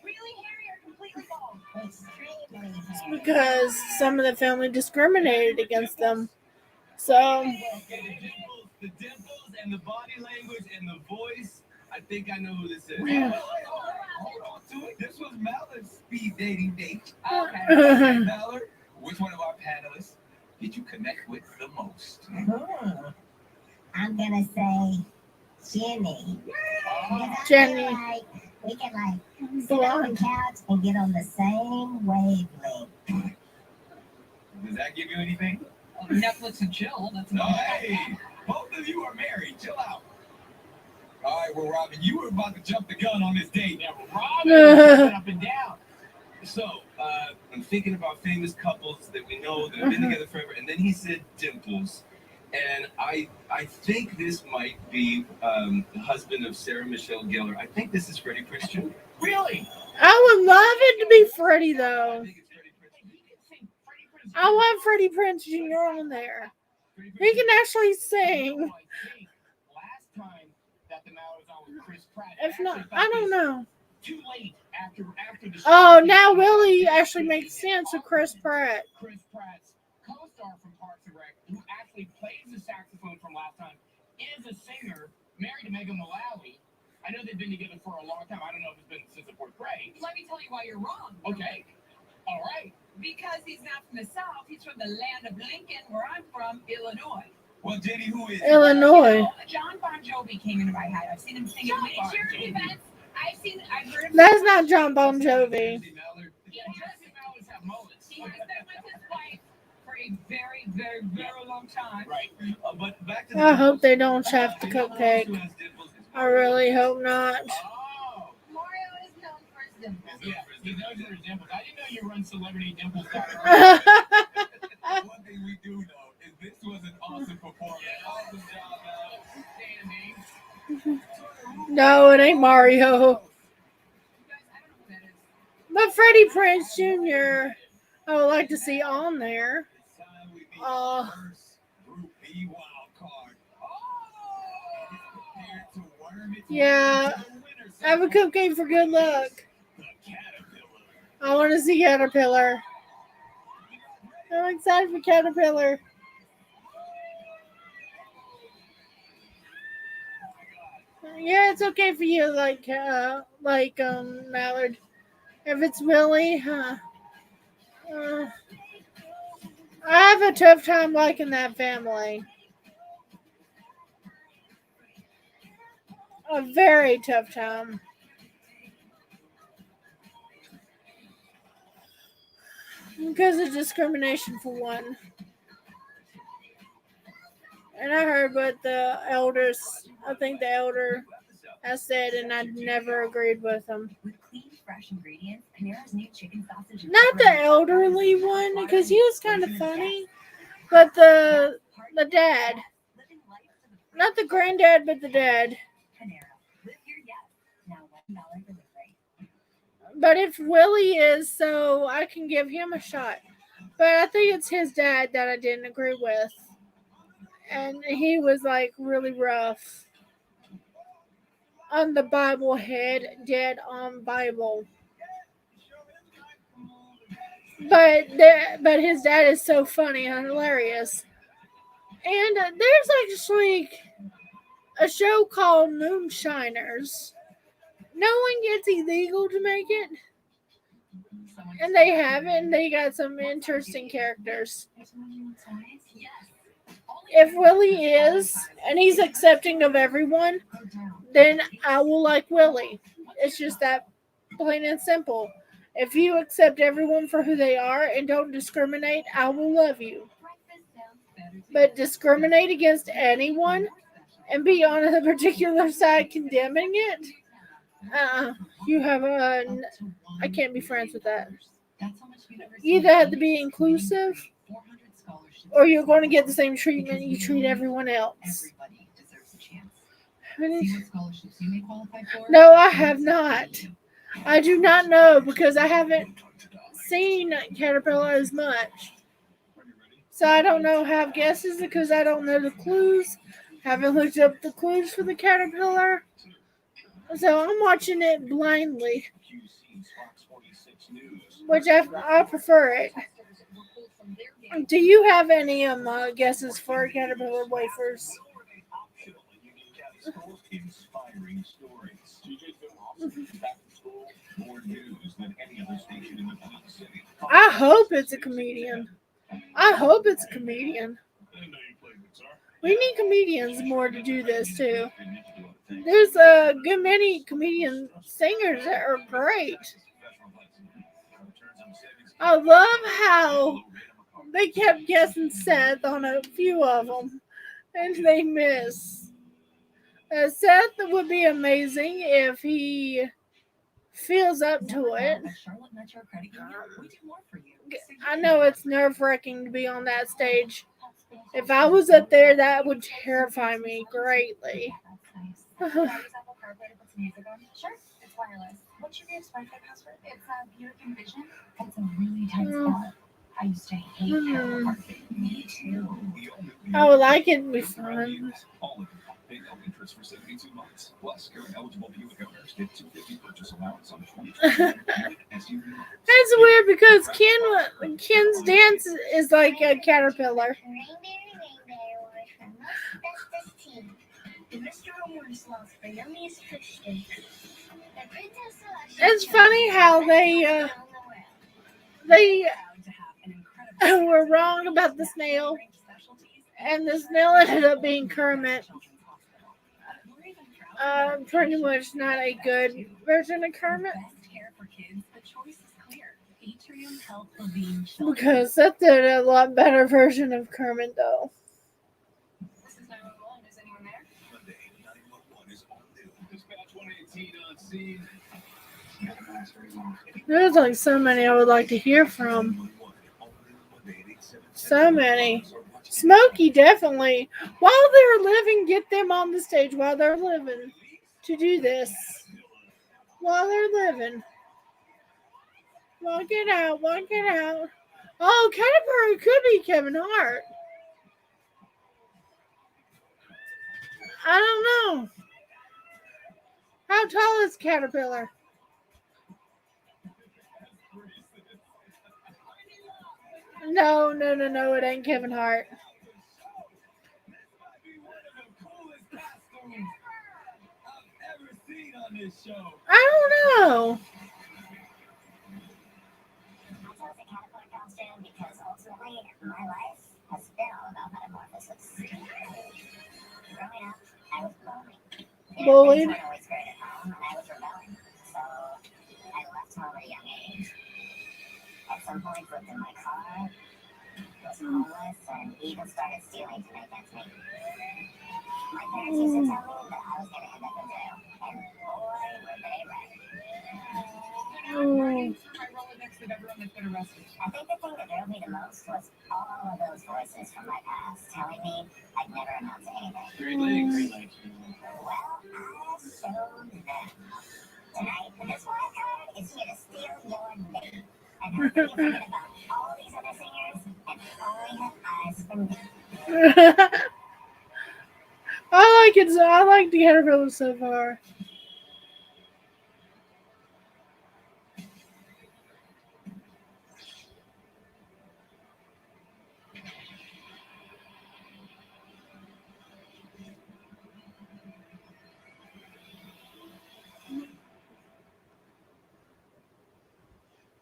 Speaker 4: Really, Harry, or completely bald?
Speaker 3: Extremely
Speaker 1: It's because some of the family discriminated against them. So,
Speaker 2: The dimples and the body language and the voice. I think I know who this is.
Speaker 1: Yeah.
Speaker 2: Hold on to it. This was Mallard's speed dating date.
Speaker 4: Okay.
Speaker 2: Okay, Mallard, which one of our panelists did you connect with the most?
Speaker 3: I'm gonna say Jenny. Because I
Speaker 1: Jenny.
Speaker 3: feel like we can sit on the couch and get on the same wavelength.
Speaker 2: Does that give you anything?
Speaker 5: Netflix and chill. That's
Speaker 2: No,
Speaker 5: not
Speaker 2: hey, both of you are married. Chill out. All right, well, Robin, you were about to jump the gun on this date.
Speaker 5: Yeah, Robin was jumping up and down.
Speaker 2: So, I'm thinking about famous couples that we know that have been together forever, and then he said dimples. And I think this might be the husband of Sarah Michelle Gellar. I think this is Freddie Prinze Jr.
Speaker 5: Really?
Speaker 1: I would love it to be Freddie, though.
Speaker 2: I think it's Freddie Prinze Jr.
Speaker 5: You can sing Freddie Prinze
Speaker 1: I want Freddie Prinze Jr. on there.
Speaker 2: Freddie
Speaker 1: He
Speaker 2: Prinze
Speaker 1: can
Speaker 2: Jr.
Speaker 1: actually sing.
Speaker 5: I think last time that the Mallard was on with Chris Pratt.
Speaker 1: If not, I don't know.
Speaker 5: Too late after the show.
Speaker 1: Oh, now Willie actually makes sense with Chris Pratt.
Speaker 5: Chris Pratt's co-star from Parks and Rec, who actually plays the saxophone from last time, is a singer, married to Megan Mullally. I know they've been together for a long time. I don't know if it's been since the fourth grade.
Speaker 4: Let me tell you why you're wrong.
Speaker 5: Okay. All right.
Speaker 4: Because he's not from the South. He's from the land of Lincoln, where I'm from, Illinois.
Speaker 2: Well, Jenny, who is?
Speaker 1: Illinois.
Speaker 4: John Bon Jovi came into my head. I've seen him sing at charity events. I've heard him.
Speaker 1: That's not John Bon Jovi.
Speaker 2: Jersey Mallard.
Speaker 4: Yeah,
Speaker 5: Jersey Mallards have mullets.
Speaker 4: he has been with his wife for a very, very, very long time.
Speaker 5: Right.
Speaker 2: But back to
Speaker 1: I hope they don't
Speaker 2: dimples.
Speaker 1: shaft the
Speaker 2: You know who
Speaker 1: cupcake.
Speaker 2: else has dimples? It's
Speaker 1: I really hope not.
Speaker 5: Oh.
Speaker 4: Mario is known for his dimples.
Speaker 5: Yeah, he knows your dimples. I didn't know you run celebritydimples.com.
Speaker 2: One thing we do know is this was an awesome performance. Awesome job,
Speaker 5: Standing.
Speaker 1: No, it ain't Mario.
Speaker 4: You guys, I don't know who that is.
Speaker 1: But Freddie Prinze Jr. I would like to see on there.
Speaker 2: It's time we meet
Speaker 1: Uh,
Speaker 2: the first Group B wild card. And it's prepared to worm its way
Speaker 1: Yeah.
Speaker 2: into the winner's
Speaker 1: Have a
Speaker 2: circle.
Speaker 1: cupcake for good luck.
Speaker 2: The Caterpillar.
Speaker 1: I want to see Caterpillar. I'm excited for Caterpillar. Yeah, it's okay for you, Mallard. If it's Willie, I have a tough time liking that family. A very tough time. Because of discrimination, for one. And I heard what the elder has said, and I never agreed with him.
Speaker 7: With clean, fresh ingredients, Panera's new chicken sausage. and
Speaker 1: Not the
Speaker 7: pepperoni
Speaker 1: elderly one, because he was kind of funny, but the dad.
Speaker 7: Living life to the
Speaker 1: Not the granddad, but the dad.
Speaker 7: Panera. Live your yes. Now $1 delivery.
Speaker 1: But if Willie is, so I can give him a shot. But I think it's his dad that I didn't agree with. And he was like really rough on the Bible head, dead on Bible. But his dad is so funny and hilarious. And there's actually a show called Moonshiners. No one gets illegal to make it. And they have it, and they got some interesting characters. If Willie is, and he's accepting of everyone, then I will like Willie. It's just that plain and simple. If you accept everyone for who they are and don't discriminate, I will love you. But discriminate against anyone and be on a particular side condemning it, you have I can't be friends with that. You either have to be inclusive, or you're going to get the same treatment you treat everyone else.
Speaker 7: Everybody deserves a chance.
Speaker 1: And
Speaker 7: See what scholarships you may qualify for?
Speaker 1: no, I have not. I do not know because I haven't seen Caterpillar as much. So I don't know, have guesses because I don't know the clues. Haven't looked up the clues for the Caterpillar. So I'm watching it blindly, which I prefer it. Do you have any guesses for caterpillar wafers?
Speaker 10: Inspiring stories. TJ's been awesome. Back to school, more news than any other station in the Queen City.
Speaker 1: I hope it's a comedian. I hope it's a comedian.
Speaker 10: I didn't know you played guitar.
Speaker 1: We need comedians more to do this too. There's a good many comedian singers that are great. I love how they kept guessing Seth on a few of them, and they miss. Seth would be amazing if he feels up to it.
Speaker 7: Charlotte Metro Credit Union, we do more for you.
Speaker 1: I know it's nerve-wracking to be on that stage. If I was up there, that would terrify me greatly.
Speaker 7: Can I use Apple CarPlay to put some music on? Sure, it's wireless. What should be its Wi-Fi password? It's Buick Envision. It's a really tight spot. I used to hate Apple CarPlay. Me too.
Speaker 1: I would like it to be fun.
Speaker 10: All of it. Pay no interest for 72 months. Plus, current eligible Buick owners get $250 purchase allowance on 2020 SUV.
Speaker 1: That's weird because Ken's dance is like a caterpillar. It's funny how they were wrong about the snail, and the snail ended up being Kermit. Pretty much not a good version of Kermit. Because that did a lot better version of Kermit though.
Speaker 4: This is 911. Is anyone there?
Speaker 10: Monday, 911 is all new. Dispatch 118 on scene.
Speaker 1: There's like so many I would like to hear from. So many. Smokey, definitely. While they're living, get them on the stage while they're living to do this. While they're living. Walk it out, walk it out. Oh, Caterpillar could be Kevin Hart. I don't know. How tall is Caterpillar? No, it ain't Kevin Hart. I don't know.
Speaker 3: I chose the caterpillar costume because ultimately my life has been all about metamorphosis. Growing up, I was bullied.
Speaker 1: Bullied?
Speaker 3: Things weren't always great at home, and I was rebelling. So I left home at a young age. At some point, lived in my car, was homeless, and even started stealing to make ends meet. My parents used to tell me that I was going to end up in jail, and boy, were they right. I think the thing that drove me the most was all of those voices from my past telling me I'd never amount to anything.
Speaker 5: Great legs.
Speaker 3: Well, I showed them. Tonight, this wild card is here to steal your date. And I'm thinking about all these other singers and only have eyes for me.
Speaker 1: I like it. I like the Caterpillar so far.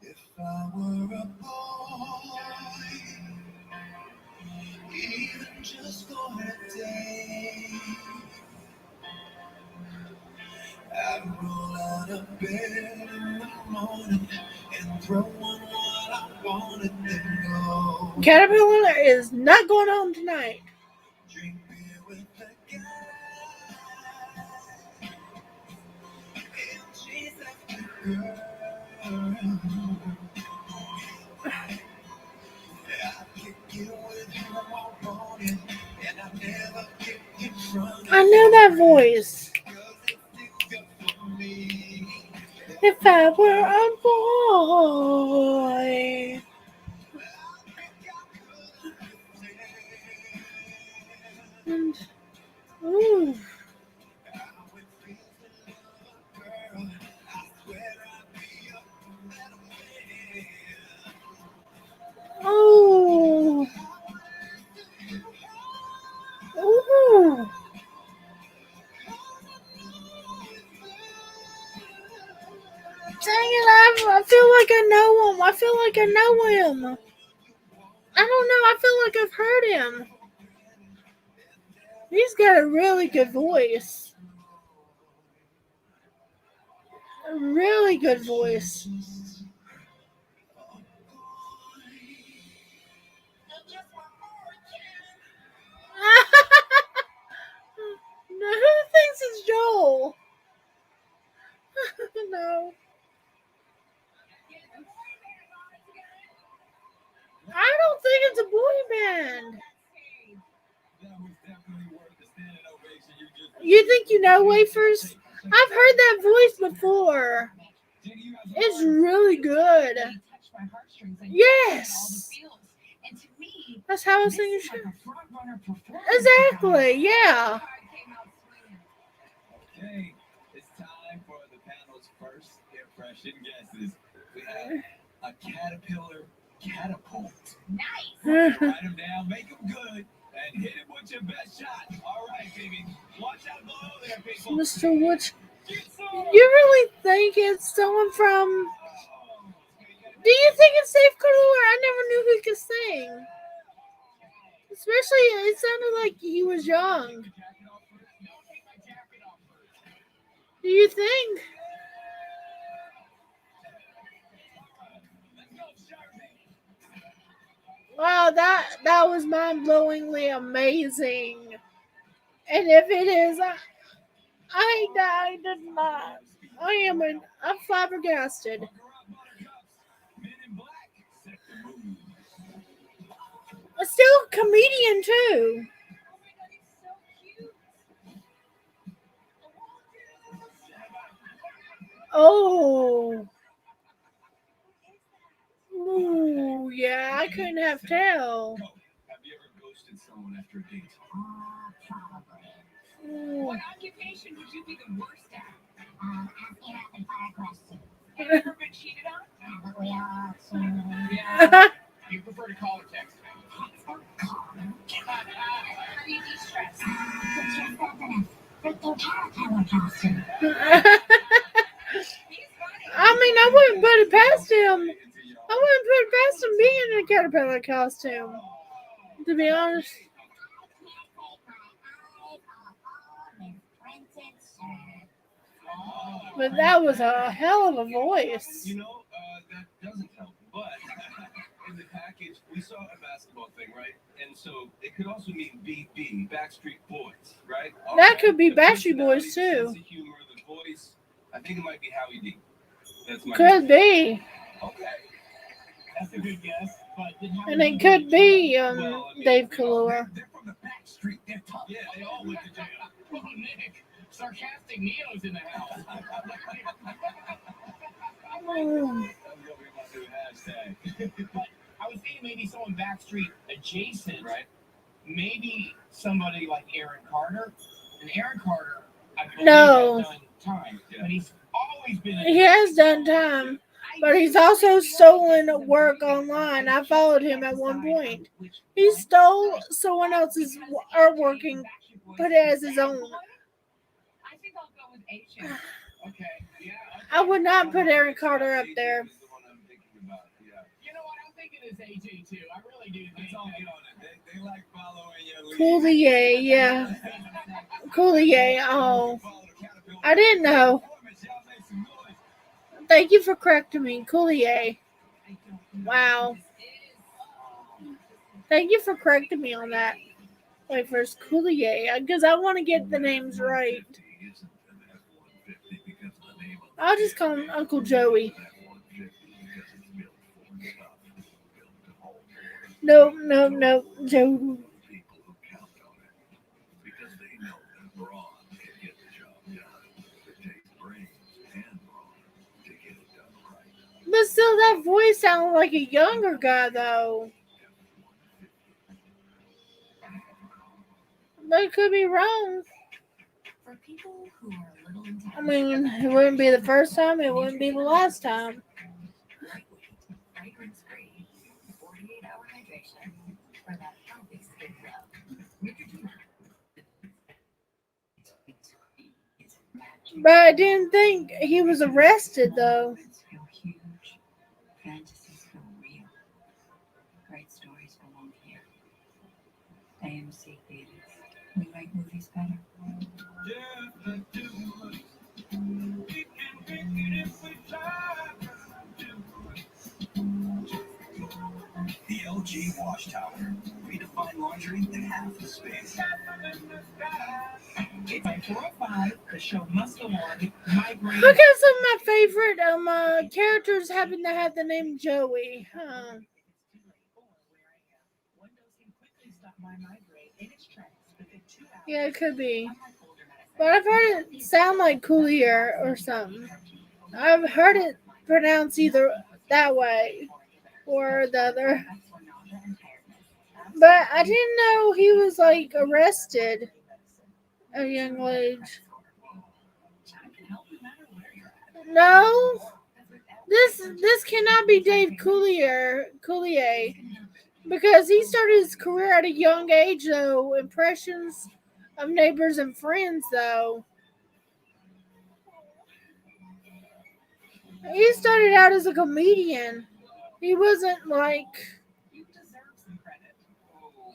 Speaker 10: If I were a boy, even just for a day, I'd roll out of bed in the morning and throw on what I wanted to go.
Speaker 1: Caterpillar is not going home tonight.
Speaker 10: Drink beer with the guy, and chase after girl.
Speaker 1: I know that voice. If I were a boy. And, ooh. Oh. feel like I know him. I don't know. I feel like I've heard him. He's got a really good voice. A really good voice. No, who thinks it's Joel? No. I don't think it's a boy band.
Speaker 2: That was definitely worth the standing ovation you just
Speaker 1: You think you know Wafers? I've heard that voice before.
Speaker 2: Jiggy, you guys
Speaker 1: It's really good.
Speaker 4: Really touched my heartstrings. I
Speaker 1: Yes.
Speaker 4: all the feels. And to me,
Speaker 1: That's how I
Speaker 4: this
Speaker 1: sing
Speaker 4: is
Speaker 1: shit.
Speaker 4: like a front runner performance.
Speaker 1: Exactly, yeah.
Speaker 4: Came out swinging.
Speaker 2: Okay, it's time for the panel's first impression guesses. We have a caterpillar catapult.
Speaker 4: Nice.
Speaker 2: Write them down, make them good, and hit it with your best shot. All right, baby. Watch out below there, people.
Speaker 1: Mr. Woods,
Speaker 2: Get some.
Speaker 1: you really think it's someone from... Do you think it's Dave Couture? I never knew he could sing. Especially, it sounded like he was young. Do you think? Wow, that was mind-blowingly amazing. And if it is, I did not. I'm flabbergasted. Still a comedian too. Oh. Ooh, yeah, I couldn't have tell.
Speaker 2: Have you ever ghosted someone after a date?
Speaker 1: Ooh.
Speaker 4: What occupation would you be the worst at?
Speaker 3: Asking up and fire questions.
Speaker 4: Have you ever been cheated on?
Speaker 3: But we all too.
Speaker 4: Yeah. You prefer to call or text?
Speaker 3: Don't call me.
Speaker 4: How do you de-stress?
Speaker 3: Put yourself in a freaking caterpillar costume.
Speaker 4: He's funny.
Speaker 1: I mean, I wouldn't put it past him. I wouldn't put it past him being in a caterpillar costume. To be honest. But that was a hell of a voice.
Speaker 2: You know, that doesn't help. But in the package, we saw a basketball thing, right? And so it could also mean BB, Backstreet Boys, right?
Speaker 1: That could be
Speaker 2: The
Speaker 1: Backstreet Boys,
Speaker 2: personality,
Speaker 1: too.
Speaker 2: sense of humor, the voice. I think it might be Howie D. That's my
Speaker 1: Could be.
Speaker 2: Okay.
Speaker 5: That's a good guess. But did Howie
Speaker 1: And it
Speaker 5: D
Speaker 1: could be
Speaker 2: Well, I mean,
Speaker 1: Dave
Speaker 2: you know,
Speaker 1: Couture.
Speaker 2: they're from the Backstreet. They're tough.
Speaker 5: Yeah, they all went to jail. Oh, Nick. Sarcastic Neo's in the house.
Speaker 2: That was
Speaker 1: Oh.
Speaker 2: gonna be my new hashtag.
Speaker 5: But I was thinking maybe someone Backstreet adjacent.
Speaker 2: Right?
Speaker 5: Maybe somebody like Aaron Carter. And Aaron Carter, I believe,
Speaker 1: No.
Speaker 5: has done time.
Speaker 2: Yeah.
Speaker 5: But he's always been.
Speaker 1: He has done time. But he's also stolen work online. I followed him at one point. He stole someone else's artwork and put it as his own.
Speaker 4: I think I'll go with H.
Speaker 5: Okay. Yeah.
Speaker 1: I would not put Aaron Carter up there.
Speaker 2: Is the one I'm thinking about. Yeah.
Speaker 5: You know what? I'm thinking it's AJ too. I really do.
Speaker 2: Let's all get on it. They like following your lead.
Speaker 1: Coulier, yeah. Coulier, oh. I didn't know. Thank you for correcting me. Coulier. Wow. Thank you for correcting me on that. Wait, first Coulier, because I want to get the names right. I'll just call him Uncle Joey. No, Joe. But still, that voice sounded like a younger guy, though. But it could be wrong.
Speaker 7: For people who are a little intense,
Speaker 1: I mean, it wouldn't be the first time. It wouldn't be the last time.
Speaker 7: lightweight, fragrance-free, 48-hour hydration for that healthy skin glow. Neutrogena. It's magic.
Speaker 1: But I didn't think he was arrested, though.
Speaker 7: Feel huge. Fantasies
Speaker 6: AMC theaters. We like movies better.
Speaker 10: The LG Wash Tower. Redefine laundry in half the space.
Speaker 5: It's by 405. The show must go on. Migraine.
Speaker 1: Look at some of my favorite characters happen to have the name Joey. Huh. Yeah, it could be. But I've heard it sound like Coolier or something. I've heard it pronounced either that way or the other. But I didn't know he was like arrested at a young age. No, this cannot be Dave Coulier, because he started his career at a young age though. Impressions of Neighbors and Friends though. He started out as a comedian. He wasn't like.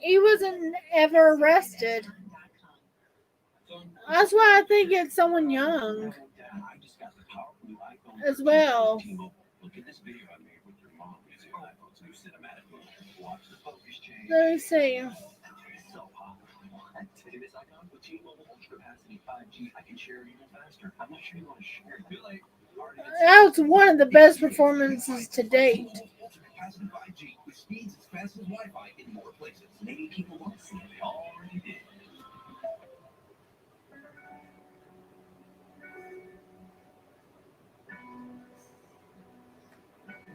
Speaker 1: He wasn't ever arrested. That's why I think it's someone young as well. Let me see. That was one of the best performances to date.
Speaker 10: With speeds as fast as Wi-Fi in more places. Maybe people won't see it. They already did.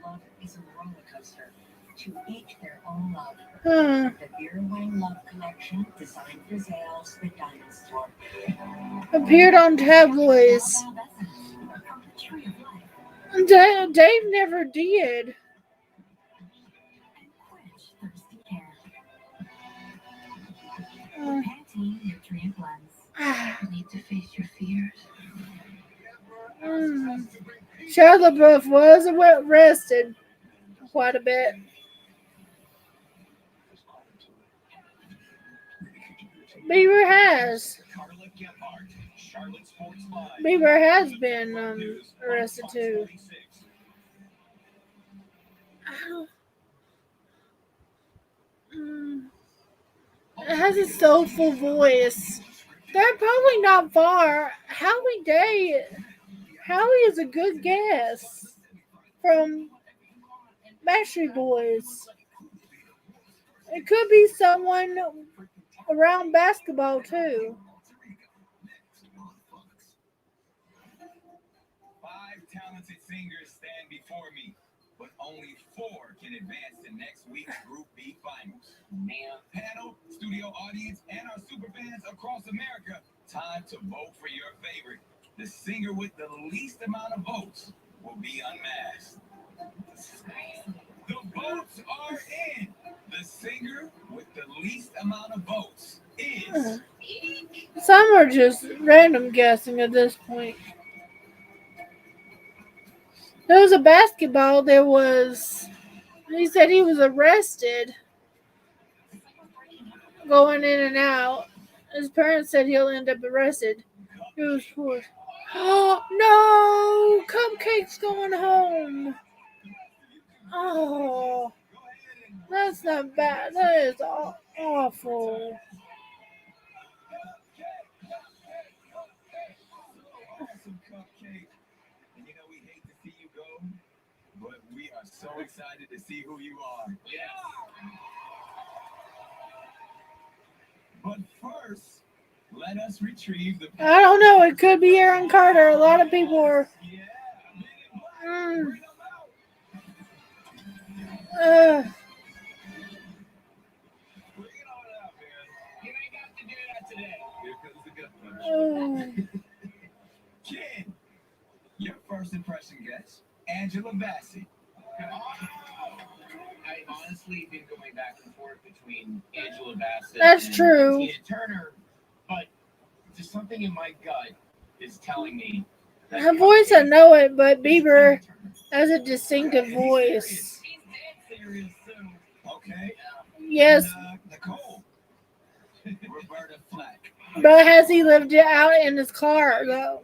Speaker 6: Love is a roller coaster. To each their own love.
Speaker 1: Huh.
Speaker 6: The Beer Wine Love Collection, designed for Zales, the Diamond Store.
Speaker 1: Appeared on tabloids. Dave never did.
Speaker 7: Pantene nutrient blends. Need to face your fears.
Speaker 1: Shia LaBeouf was arrested quite a bit. Bieber has. Bieber has been arrested too. It has a soulful voice. They're probably not far. Howie is a good guess from Backstreet Boys. It could be someone around basketball too.
Speaker 2: 5 talented singers stand before me, but only 4 can advance to next week's Group B finals. Panel, studio audience, and our super fans across America, time to vote for your favorite. The singer with the least amount of votes will be unmasked. The votes are in. The singer with the least amount of votes is.
Speaker 1: Some are just random guessing at this point. There was a basketball. He said he was arrested going in and out. His parents said he'll end up arrested. He was poor. Oh, no! Cupcake's going home. Oh, that's not bad. That is awful.
Speaker 2: Awesome Cupcake. And we hate to see you go, but we are so excited to see who you are. Yes. But first, let us retrieve the.
Speaker 1: I don't know. It could be Aaron Carter. A lot of people are.
Speaker 2: Ken, your first impression guess, Angela Bassett.
Speaker 5: I honestly been going back and forth between Angela Bassett
Speaker 1: That's
Speaker 5: and
Speaker 1: true.
Speaker 5: Tina Turner, but just something in my gut is telling me that
Speaker 1: Her voice, I know it, but Bieber has a distinctive voice.
Speaker 2: Okay.
Speaker 1: Yes.
Speaker 2: And, Nicole.
Speaker 1: But has he lived it out in his car though?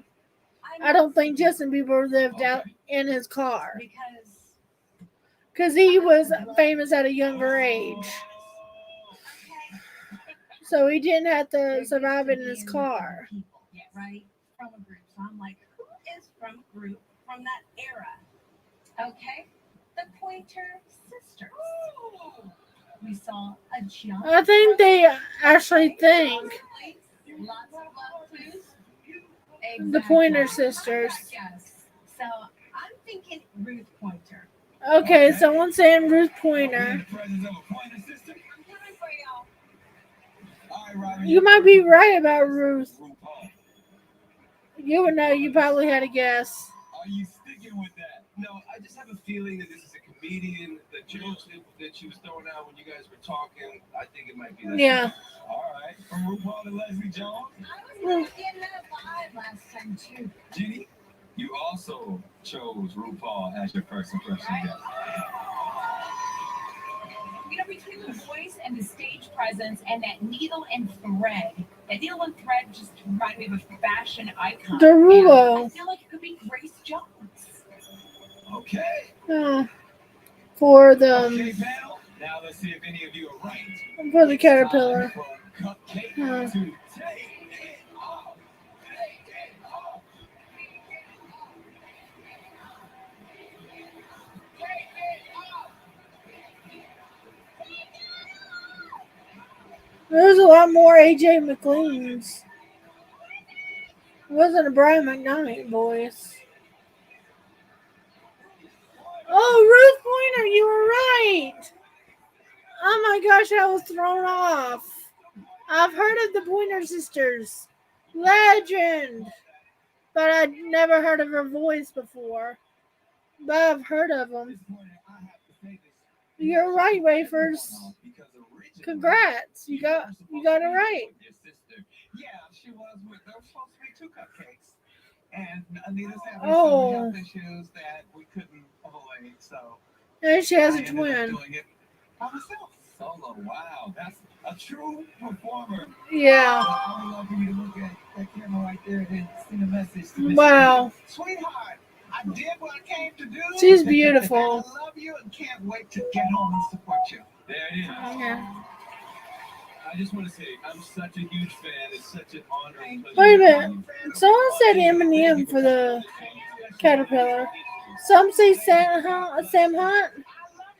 Speaker 4: I'm
Speaker 1: I don't think Justin Bieber lived out in his car
Speaker 4: because
Speaker 1: because he was famous at a younger age,
Speaker 4: okay,
Speaker 1: so he didn't have to
Speaker 4: there
Speaker 1: survive
Speaker 4: used
Speaker 1: in
Speaker 4: to
Speaker 1: his
Speaker 4: be a
Speaker 1: car.
Speaker 4: group of people, right? From a group. So I'm like, who is from a group from that era? Okay, the Pointer Sisters. We saw a jump.
Speaker 1: I think they actually think
Speaker 4: Lots of love clues.
Speaker 1: the Pointer Sisters.
Speaker 4: Yes. So I'm thinking Ruth Pointer.
Speaker 1: Okay, someone's saying Ruth Pointer.
Speaker 2: In the presence of a pointer system.
Speaker 4: I'm coming for y'all.
Speaker 2: All right, Robin.
Speaker 1: You might be right about Ruth.
Speaker 2: RuPaul.
Speaker 1: You would know. You probably had a guess.
Speaker 2: Are you sticking with that? No, I just have a feeling that this is a comedian. The jokes that she was throwing out when you guys were talking, I think it might be that.
Speaker 1: Yeah.
Speaker 2: All right. From RuPaul and Leslie Jones.
Speaker 4: I was getting that vibe last time too.
Speaker 2: Ginny, you also chose RuPaul as your first impression guest.
Speaker 4: You know, between the voice and the stage presence and that needle and thread just reminded me of a fashion icon.
Speaker 1: Derulo.
Speaker 4: And I feel like it could be Grace Jones.
Speaker 2: Okay.
Speaker 1: For the
Speaker 2: Okay, panel. Now let's see if any of you are right.
Speaker 1: for the caterpillar.
Speaker 2: Time for Cupcake
Speaker 1: Huh.
Speaker 2: to take it off. Take it off. Take it off.
Speaker 1: There's a lot more AJ McLean's. It wasn't a Brian McKnight voice. Oh, Ruth Pointer, you were right. Oh my gosh, I was thrown off. I've heard of the Pointer Sisters. Legend. But I'd never heard of her voice before. But I've heard of them. You're right, Wafers. Congrats. You got it right.
Speaker 5: Yeah, she was with. There were supposed to be 2 cupcakes, and Anita's having
Speaker 1: Oh.
Speaker 5: some health issues that we couldn't avoid. So
Speaker 1: And she has
Speaker 5: I
Speaker 1: a
Speaker 5: ended up
Speaker 1: twin.
Speaker 5: doing it by myself.
Speaker 2: Solo. Wow. That's a true performer.
Speaker 1: Yeah.
Speaker 5: I would love for you to look at that camera right there and send a message to Miss
Speaker 1: Wow.
Speaker 5: Sweetheart, I did what I came to do.
Speaker 1: She's beautiful.
Speaker 5: I love you and can't wait to get home and support you.
Speaker 2: There it is.
Speaker 1: Yeah.
Speaker 2: I just want to say I'm such a huge fan. It's such an honor. and pleasure
Speaker 1: Wait a
Speaker 2: to
Speaker 1: minute.
Speaker 2: have you.
Speaker 1: Someone said Eminem for the caterpillar. Some say Sam Hunt.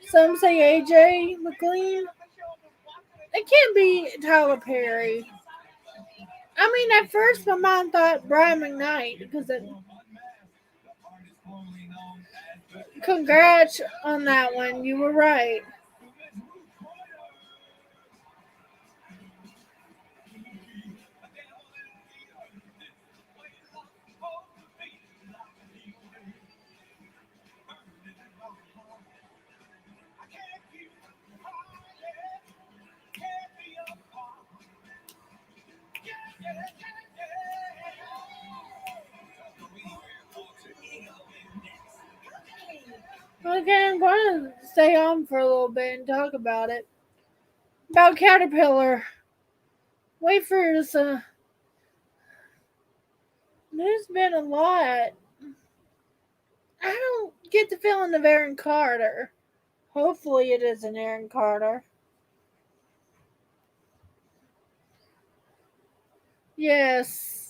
Speaker 1: Some say AJ McLean. It can't be Tyler Perry. I mean, at first my mind thought Brian McKnight because it. Congrats on that one. You were right. Okay, I'm going to stay on for a little bit and talk about it. About Caterpillar. Wait for this. There's been a lot. I don't get the feeling of Aaron Carter. Hopefully it isn't Aaron Carter. Yes.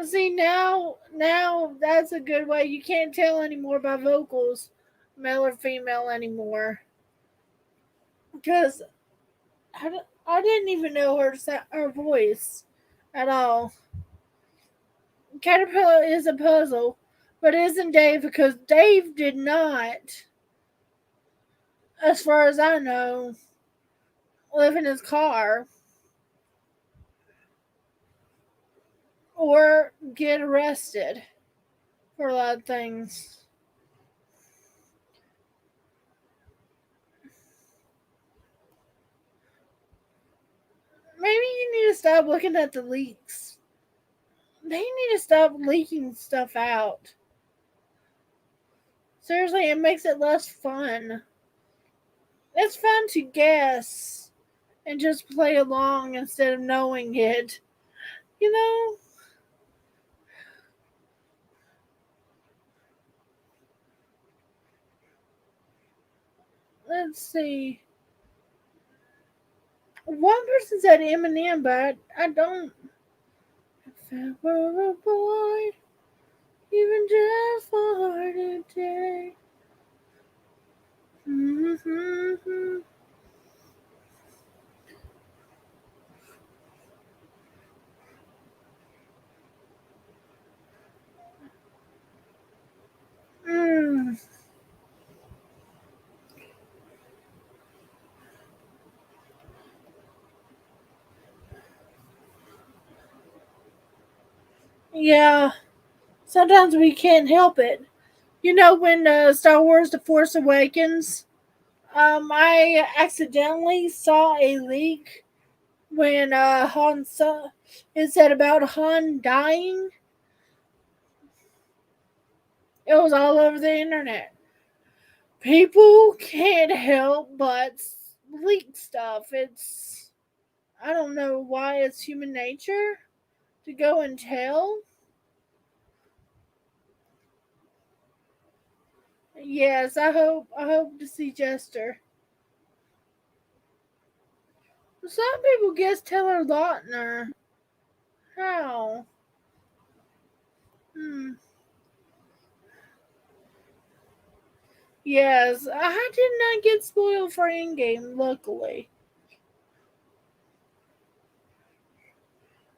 Speaker 1: See, now that's a good way. You can't tell anymore by vocals, male or female anymore. Because I didn't even know her voice at all. Caterpillar is a puzzle, but isn't Dave, because Dave did not, as far as I know, live in his car or get arrested for a lot of things. Maybe you need to stop looking at the leaks. They need to stop leaking stuff out. Seriously, it makes it less fun. It's fun to guess and just play along instead of knowing it. You know? Let's see. One person said Eminem, but I don't. If I were a boy, even just for today. Mm-hmm. Mm. Yeah, sometimes we can't help it. You know, when Star Wars The Force Awakens, I accidentally saw a leak when it said about Han dying. It was all over the internet. People can't help but leak stuff. I don't know why it's human nature to go and tell. Yes, I hope to see Jester. Some people guess Taylor Lautner. How? Hmm. Yes, I did not get spoiled for Endgame, luckily.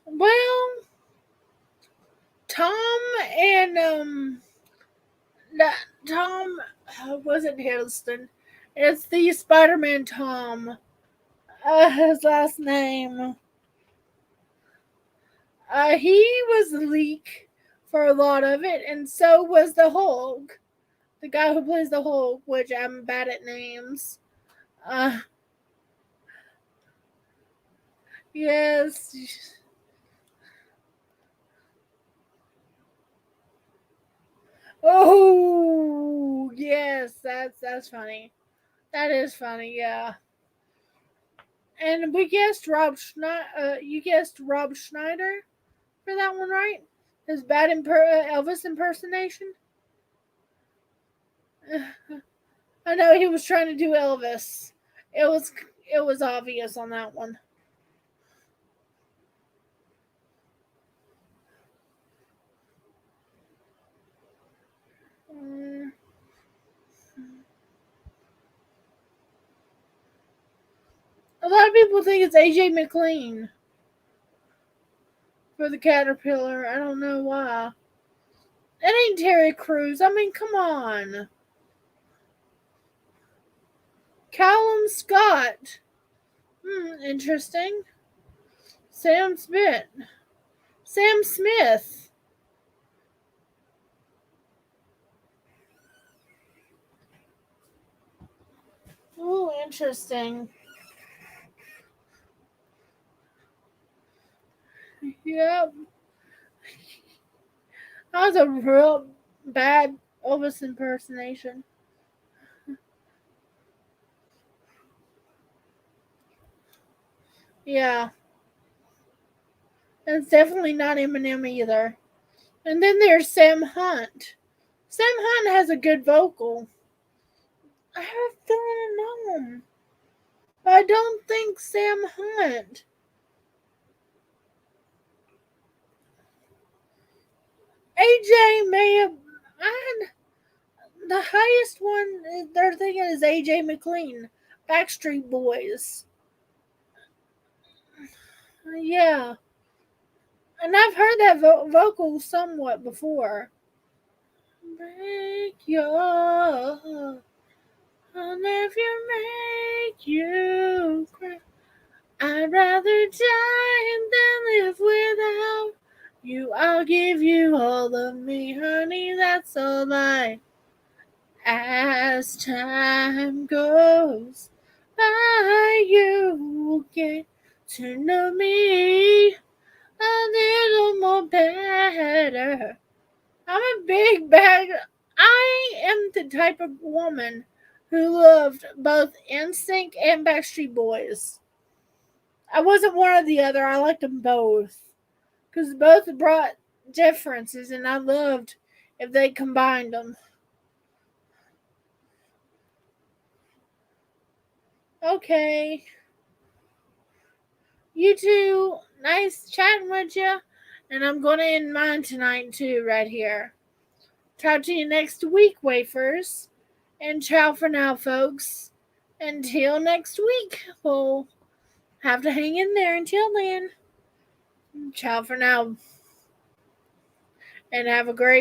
Speaker 1: Well, Tom and Tom wasn't Hiddleston. It's the Spider-Man Tom. His last name. He was the leak for a lot of it, and so was the Hulk. The guy who plays the Hulk, which I'm bad at names. Uh, yes. Oh, yes. That's funny. That is funny. Yeah. And we guessed you guessed Rob Schneider for that one, right? His bad Elvis impersonation. I know he was trying to do Elvis. It was it was obvious on that one. Mm. A lot of people think it's AJ McLean for the Caterpillar. I don't know why. It ain't Terry Crews. I mean, come on. Callum Scott. Interesting. Sam Smith. Sam Smith. Oh, interesting. Yep. That was a real bad Elvis impersonation. Yeah. It's definitely not Eminem either. And then there's Sam Hunt. Sam Hunt has a good vocal. I have a feeling I know him. But I don't think Sam Hunt. AJ may have. The highest one they're thinking is AJ McLean. Backstreet Boys. Yeah. And I've heard that vocal somewhat before. Break your heart. I'll never make you cry. I'd rather die than live without you. I'll give you all of me, honey. That's all I. As time goes by, you will get to know me a little more better. I'm a big bag. I am the type of woman who loved both NSYNC and Backstreet Boys. I wasn't one or the other. I liked them both. Because both brought differences, and I loved if they combined them. Okay. You two, nice chatting with you. And I'm going to end mine tonight, too, right here. Talk to you next week, wafers. And ciao for now, folks. Until next week. We'll have to hang in there until then. Ciao for now. And have a great